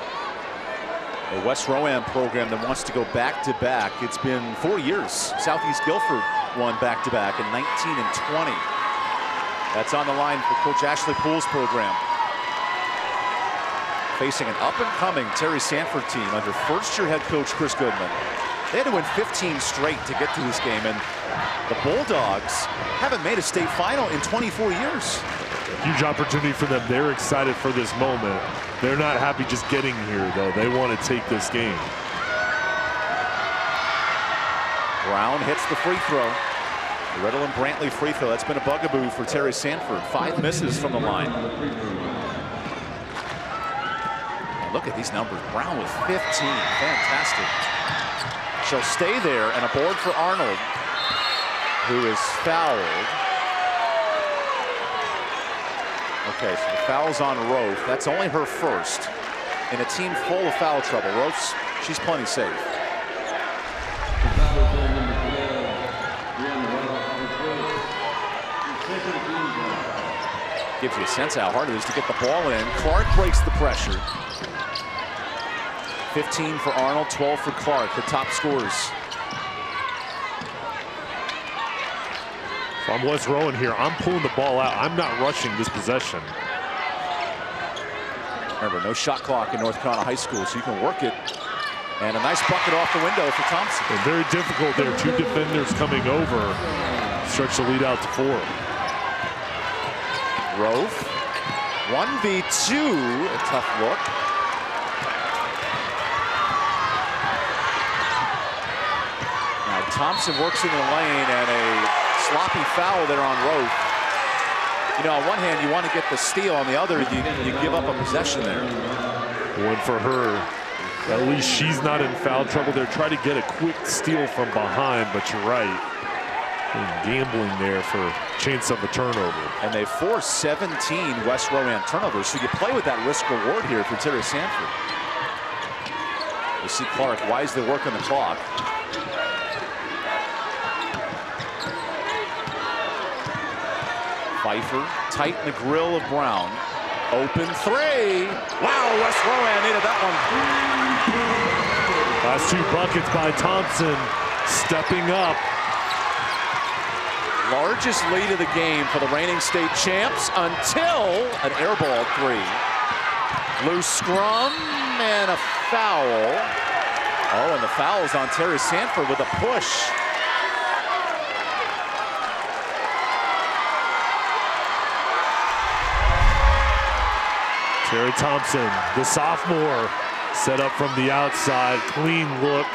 Speaker 1: A West Rowan program that wants to go back-to-back. It's been 4 years. Southeast Guilford won back-to-back in 19 and 20. That's on the line for Coach Ashley Poole's program. Facing an up-and-coming Terry Sanford team under first-year head coach Chris Goodman. They had to win 15 straight to get to this game, and the Bulldogs haven't made a state final in 24 years.
Speaker 2: Huge opportunity for them. They're excited for this moment. They're not happy just getting here, though. They want to take this game.
Speaker 1: Brown hits the free throw. The Riddle and Brantley free throw. That's been a bugaboo for Terry Sanford. 5 misses from the line. And look at these numbers. Brown with 15. Fantastic. She'll stay there, and a board for Arnold, who is fouled. Okay, so the foul's on Rowe. That's only her first. In a team full of foul trouble, Rowe, she's plenty safe. Gives you a sense how hard it is to get the ball in. Clark breaks the pressure. 15 for Arnold, 12 for Clark, the top scorers.
Speaker 2: If I'm West Rowan here, I'm pulling the ball out. I'm not rushing this possession.
Speaker 1: Remember, no shot clock in North Carolina High School, so you can work it. And a nice bucket off the window for Thompson.
Speaker 2: And very difficult there. 2 defenders coming over. Stretch the lead out to 4.
Speaker 1: Rove, 1v2, a tough look. Now Thompson works in the lane, and a sloppy foul there on Rove. On one hand, you want to get the steal. On the other, you give up a possession there.
Speaker 2: One for her. At least she's not in foul trouble. They're trying to get a quick steal from behind, but you're right. And gambling there for chance of a turnover.
Speaker 1: And they forced 17 West Rowan turnovers, so you play with that risk reward here for Terry Sanford. You see Clark wisely working the clock. Pfeiffer, tight in the grill of Brown. Open 3. Wow, West Rowan needed that one.
Speaker 2: Last 2 buckets by Thompson, stepping up.
Speaker 1: Largest lead of the game for the reigning state champs until an airball 3. Loose scrum and a foul. Oh, and the foul is on Terry Sanford with a push.
Speaker 2: Terry Thompson, the sophomore, set up from the outside, clean look,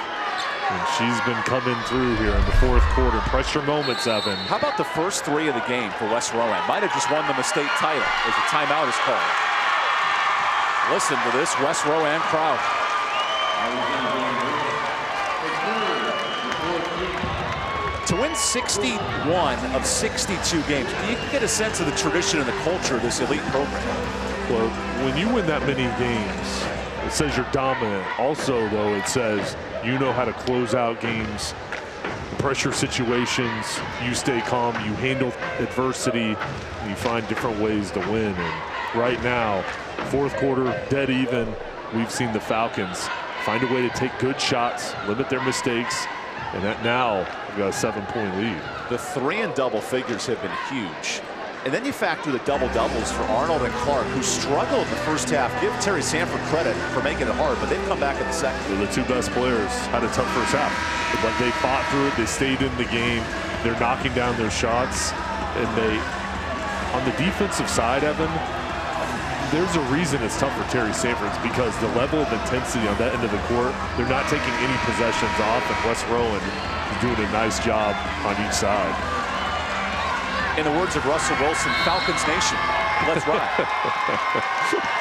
Speaker 2: and she's been coming through here in the fourth quarter. Pressure moments, Evan.
Speaker 1: How about the first 3 of the game for West Rowan? Might have just won them a state title as a timeout is called. Listen to this West Rowan crowd. To win 61 of 62 games, you can get a sense of the tradition and the culture of this elite program.
Speaker 2: Well, when you win that many games, it says you're dominant. Also, though, it says you know how to close out games, pressure situations, you stay calm, you handle adversity, and you find different ways to win. And right now, fourth quarter, dead even, we've seen the Falcons find a way to take good shots, limit their mistakes, and that now we've got a 7-point lead.
Speaker 1: The 3 in double figures have been huge. And then you factor the double-doubles for Arnold and Clark, who struggled in the first half. Give Terry Sanford credit for making it hard, but they've come back in the second.
Speaker 2: They're the 2 best players. Had a tough first half, but they fought through it. They stayed in the game. They're knocking down their shots, and they On the defensive side, Evan, there's a reason it's tough for Terry Sanford. It's because the level of intensity on that end of the court, they're not taking any possessions off, and Wes Rowan is doing a nice job on each side.
Speaker 1: In the words of Russell Wilson, Falcons Nation, let's ride.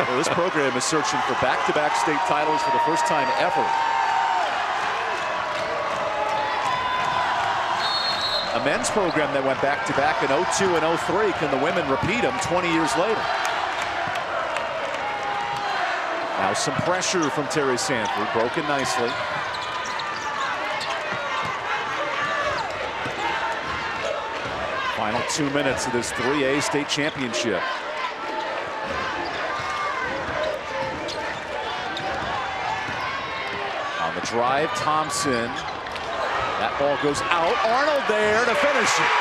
Speaker 1: Well, this program is searching for back-to-back state titles for the first time ever. A men's program that went back-to-back in 02 and 03. Can the women repeat them 20 years later? Now some pressure from Terry Sanford, broken nicely. Final 2 minutes of this 3A state championship. On the drive, Thompson. That ball goes out. Arnold there to finish it.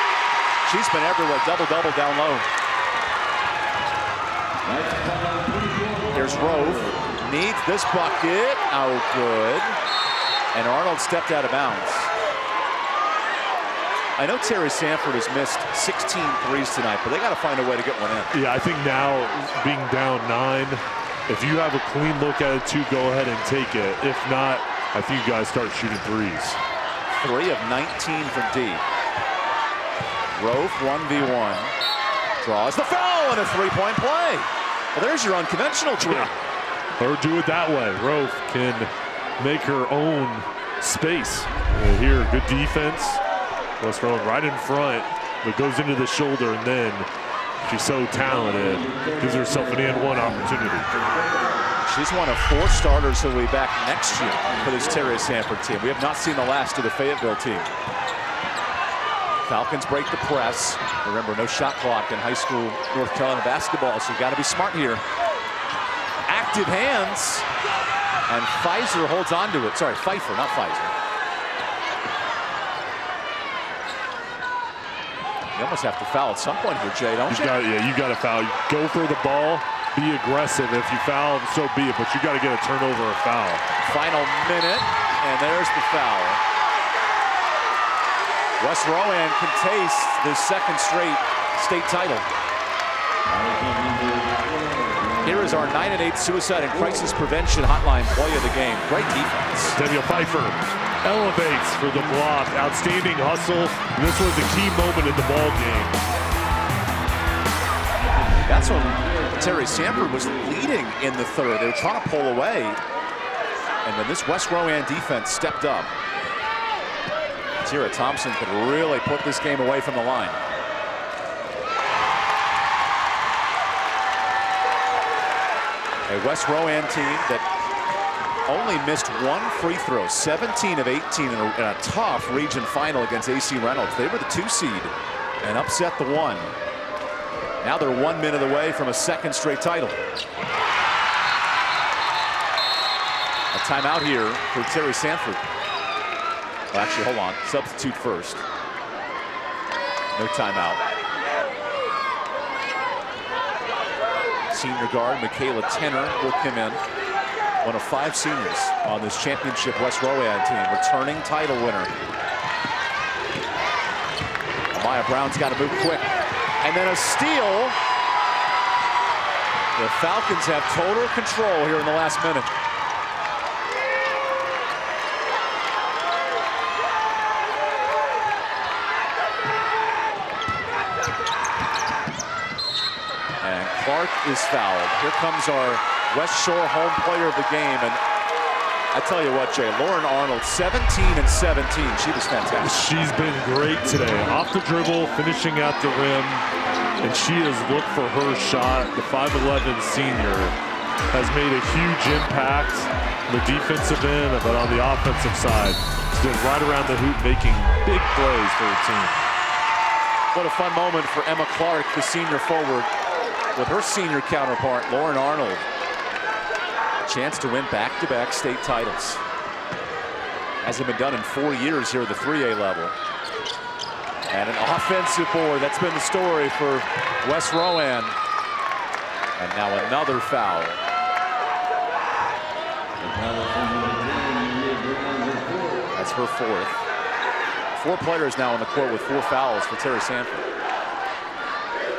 Speaker 1: She's been everywhere. Double-double down low. Here's Rove. Needs this bucket. Oh, good. And Arnold stepped out of bounds. I know Terry Sanford has missed 16 threes tonight, but they got to find a way to get one in.
Speaker 2: Yeah, I think now, being down 9, if you have a clean look at it too, go ahead and take it. If not, I think you guys start shooting threes.
Speaker 1: 3 of 19 from D. Rove 1v1. Draws the foul and a three-point play. Well, there's your unconventional three.
Speaker 2: Yeah. Or do it that way. Rove can make her own space. Here, good defense. Wes Rowan right in front, but goes into the shoulder, and then she's so talented, gives herself an and-one opportunity.
Speaker 1: She's one of 4 starters who will be back next year for this Terry Sanford team. We have not seen the last of the Fayetteville team. Falcons break the press. Remember, no shot clock in high school North Carolina basketball, so you got to be smart here. Active hands, and Pfizer holds on to it. Sorry, Pfeiffer, not Pfizer. You almost have to foul at some point here, Jay, don't you?
Speaker 2: You got to foul. Go for the ball, be aggressive. If you foul, so be it, but you got to get a turnover or foul.
Speaker 1: Final minute, and there's the foul. Wes Rowan can taste the second straight state title. Here is our 9-8 suicide and crisis prevention hotline play of the game. Great defense.
Speaker 2: Daniel Pfeiffer elevates for the block. Outstanding hustle. This was a key moment in the ball game.
Speaker 1: That's when Terry Sanford was leading in the third. They were trying to pull away. And then this Wes Rowan defense stepped up. Tira Thompson could really put this game away from the line. A Wes Rowan team that only missed 1 free throw, 17 of 18 in a tough region final against AC Reynolds. They were the 2 seed and upset the 1. Now they're 1 minute away from a second straight title. A timeout here for Terry Sanford. Well, actually, hold on. Substitute first. No timeout. Senior guard Michaela Tenner will come in. One of 5 seniors on this championship Wes Rowan team. Returning title winner. Amaya Brown's got to move quick. And then a steal. The Falcons have total control here in the last minute. Clark is fouled. Here comes our West Shore home player of the game. And I tell you what, Jay, Lauren Arnold, 17 and 17. She was fantastic.
Speaker 2: She's been great today. Off the dribble, finishing at the rim. And she has looked for her shot. The 5'11 senior has made a huge impact on the defensive end, but on the offensive side, she's been right around the hoop making big plays for her team.
Speaker 1: What a fun moment for Emma Clark, the senior forward, with her senior counterpart, Lauren Arnold. A chance to win back-to-back state titles. Hasn't been done in 4 years here at the 3A level. And an offensive board. That's been the story for Wes Rowan. And now another foul. That's her 4th. 4 players now on the court with 4 fouls for Terry Sanford.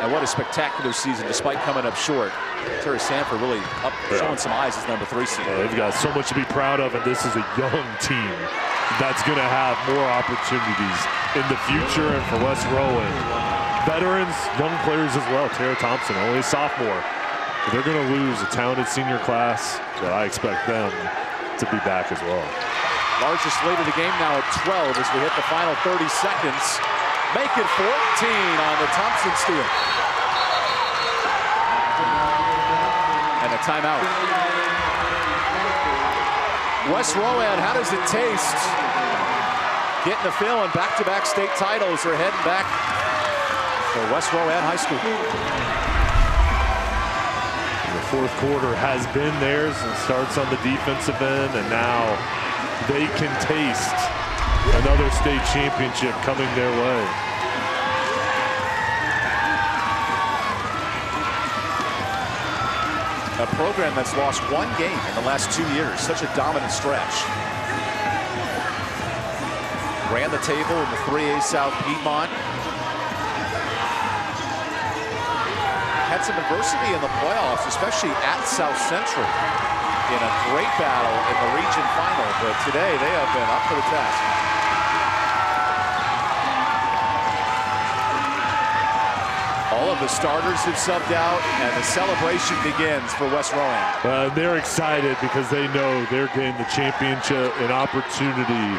Speaker 1: And what a spectacular season despite coming up short. Terry Sanford really up, showing some eyes as number 3 seed.
Speaker 2: They've got so much to be proud of, and this is a young team that's going to have more opportunities in the future. And for West Rowan, veterans, young players as well. Tara Thompson, only a sophomore. But they're going to lose a talented senior class that I expect them to be back as well.
Speaker 1: Largest lead of the game now at 12 as we hit the final 30 seconds. Make it 14 on the Thompson steal. And a timeout. West Rowan, how does it taste? Getting the feeling, back-to-back state titles are heading back for West Rowan High School.
Speaker 2: The fourth quarter has been theirs and starts on the defensive end, and now they can taste another state championship coming their way.
Speaker 1: A program that's lost 1 game in the last 2 years. Such a dominant stretch. Ran the table in the 3A South Piedmont. Had some adversity in the playoffs, especially at South Central in a great battle in the region final. But today they have been up to the task. All of the starters have subbed out, and the celebration begins for West Rowan.
Speaker 2: They're excited because they know they're getting the championship, an opportunity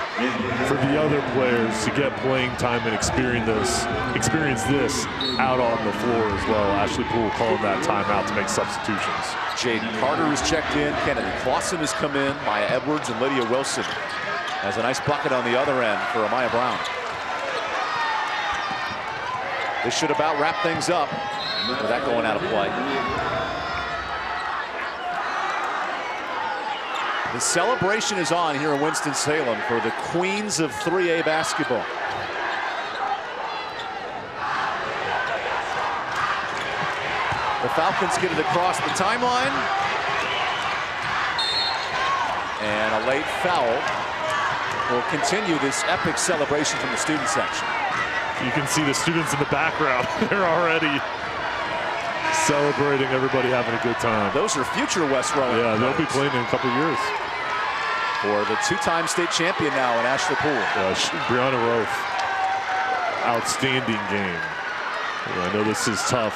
Speaker 2: for the other players to get playing time and experience this out on the floor as well. Ashley Poole calling that timeout to make substitutions.
Speaker 1: Jaden Carter has checked in. Kennedy Clausen has come in. Maya Edwards and Lydia Wilson has a nice bucket on the other end for Amaya Brown. This should about wrap things up with that going out of play. The celebration is on here in Winston-Salem for the Queens of 3A basketball. The Falcons get it across the timeline. And a late foul will continue this epic celebration from the student section.
Speaker 2: You can see the students in the background. They're already celebrating, everybody having a good time.
Speaker 1: Those are future West Rowan.
Speaker 2: Yeah, they'll be playing in a couple years.
Speaker 1: For the 2-time state champion now in Ashley Poole.
Speaker 2: Brianna Roth, outstanding game. I know this is tough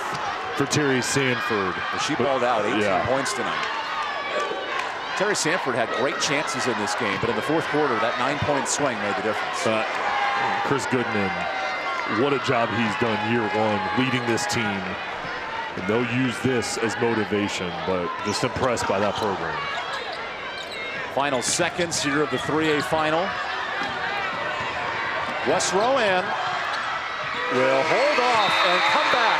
Speaker 2: for Terry Sanford.
Speaker 1: Well, she balled out 18 points tonight. Terry Sanford had great chances in this game, but in the fourth quarter, that 9-point swing made the difference.
Speaker 2: Chris Goodman, what a job he's done year one, leading this team. And they'll use this as motivation, but just impressed by that program.
Speaker 1: Final seconds here of the 3A final. West Rowan will hold off and come back.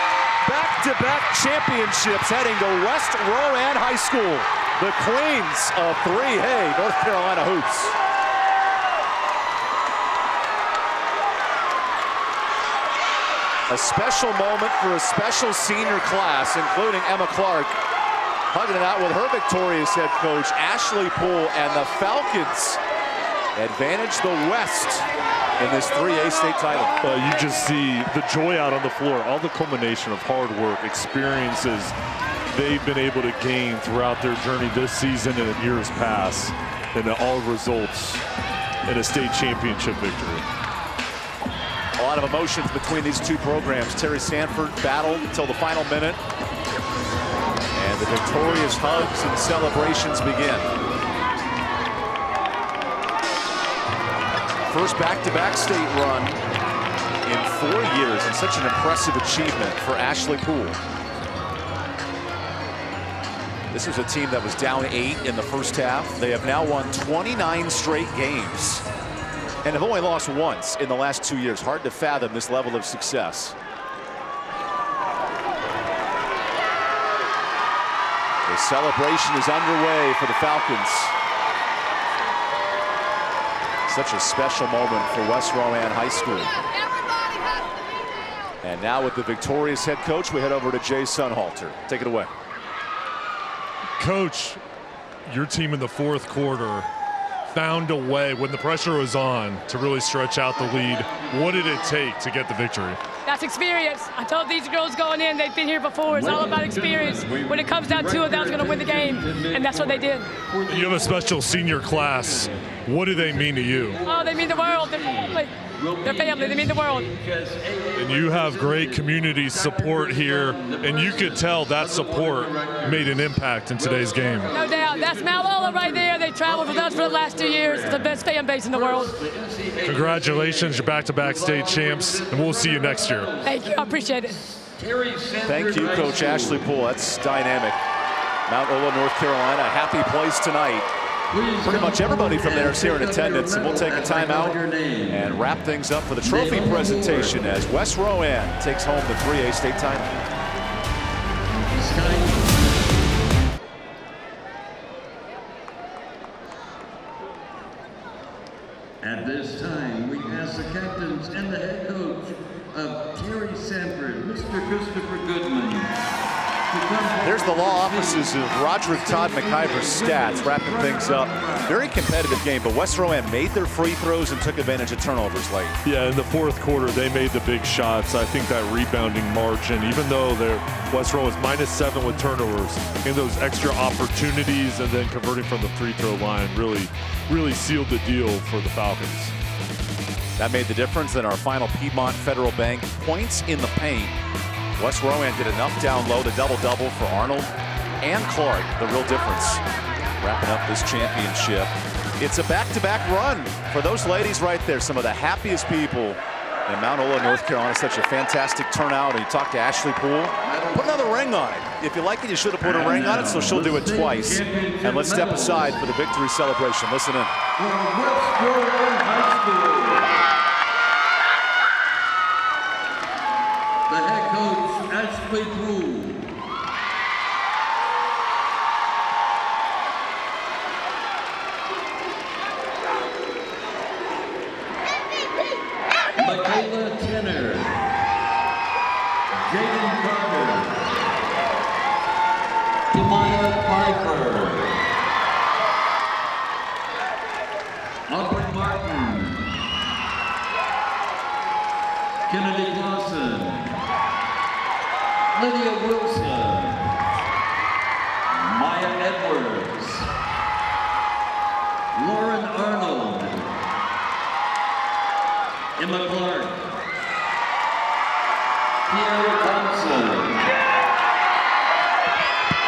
Speaker 1: Back-to-back championships heading to West Rowan High School. The Queens of 3A North Carolina hoops. A special moment for a special senior class, including Emma Clark, hugging it out with her victorious head coach, Ashley Poole, and the Falcons advantage the West in this 3A state title.
Speaker 2: You just see the joy out on the floor, all the culmination of hard work, experiences they've been able to gain throughout their journey this season and in years past, and it all results in a state championship victory.
Speaker 1: A lot of emotions between these two programs. Terry Sanford battled until the final minute, and the victorious hugs and celebrations begin. First back-to-back state run in 4 years, and such an impressive achievement for Ashley Poole. This is a team that was down 8 in the first half. They have now won 29 straight games and have only lost once in the last 2 years. Hard to fathom this level of success. The celebration is underway for the Falcons. Such a special moment for West Rowan High School. And now with the victorious head coach, we head over to Jay Sunhalter. Take it away.
Speaker 12: Coach, your team in the fourth quarter found a way when the pressure was on to really stretch out the lead. What did it take to get the victory?
Speaker 13: That's experience. I told these girls going in, they've been here before. It's all about experience. When it comes down to it, that was going to win the game, and that's what they did.
Speaker 12: You have a special senior class. What do they mean to you?
Speaker 13: Oh, they mean the world. They're family. They're family. They mean the world.
Speaker 12: And you have great community support here, and you could tell that support made an impact in today's game.
Speaker 13: No doubt. That's Mount Lola right there. They traveled with us for the last 2 years. It's the best fan base in the world.
Speaker 12: Congratulations. You're back-to-back state champs, and we'll see you next year.
Speaker 13: Thank you. I appreciate it.
Speaker 1: Thank you, Coach Ashley Poole. That's dynamic. Mount Lola, North Carolina, a happy place tonight. Pretty much everybody from there is here in attendance, and we'll take a timeout and wrap things up for the trophy presentation as West Rowan takes home the 3A state title.
Speaker 11: At this time, we ask the captains and the head coach of Terry Sanford, Mr. Christopher Goodman.
Speaker 1: There's the law offices of Roderick Todd McIver's stats, wrapping things up. Very competitive game, but West Rowan made their free throws and took advantage of turnovers late.
Speaker 2: Yeah, in the fourth quarter, they made the big shots. I think that rebounding margin, even though West Rowan was -7 with turnovers, and those extra opportunities and then converting from the free throw line really sealed the deal for the Falcons.
Speaker 1: That made the difference in our final Piedmont Federal Bank points in the paint. West Rowan did enough down low to double-double for Arnold and Clark, the real difference. Wrapping up this championship. It's a back-to-back run for those ladies right there, some of the happiest people in Mount Lola, North Carolina. Such a fantastic turnout. And you talk to Ashley Poole, put another ring on it. If you like it, you should have put a ring on it, so she'll do it twice. And let's step aside for the victory celebration. Listen in.
Speaker 11: The head coach, Ashley Poole. Michaela Tenner. Jaden Carter. Demaya Piper. Aubrey Martin. Kennedy Clausen. Lydia Wilson, Maya Edwards, Lauren Arnold, Emma Clark, Kiara Thompson,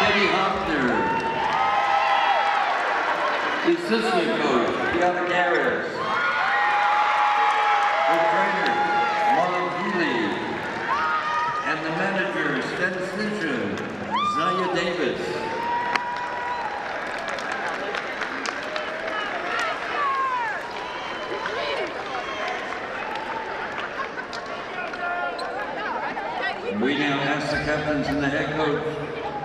Speaker 11: Betty Hoffner, the assistant coach, Kiara Garris, the trainer, Marlon Healy, and the manager, statistician, Zaya Davis. We now ask the captains and the head coach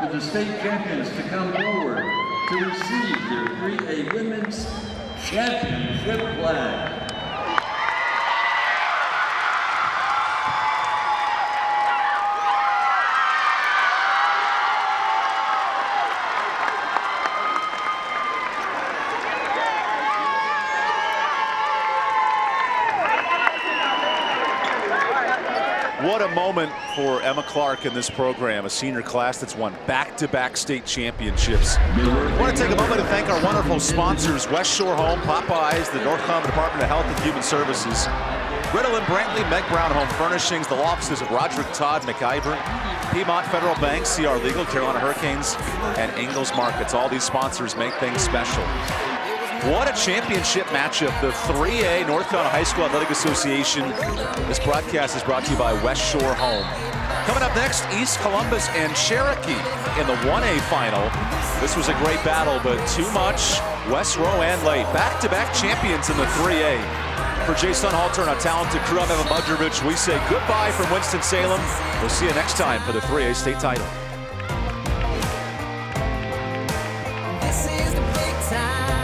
Speaker 11: of the state champions to come forward to receive their 3A Women's Championship flag.
Speaker 1: What a moment for Emma Clark in this program, a senior class that's won back-to-back state championships. I want to take a moment to thank our wonderful sponsors, West Shore Home, Popeyes, the North Carolina Department of Health and Human Services, Riddle & Brantley, Meg Brown Home Furnishings, the law offices of Roderick Todd McIver, Piedmont Federal Bank, CR Legal, Carolina Hurricanes, and Ingalls Markets. All these sponsors make things special. What a championship matchup. The 3A North Carolina High School Athletic Association. This broadcast is brought to you by West Shore Home. Coming up next, East Columbus and Cherokee in the 1A final. This was a great battle, but too much. West Rowan late. Back-to-back champions in the 3A. For Jay Sunhalter and our talented crew, I'm Evan Budrovich. We say goodbye from Winston-Salem. We'll see you next time for the 3A state title.
Speaker 14: This is the big time.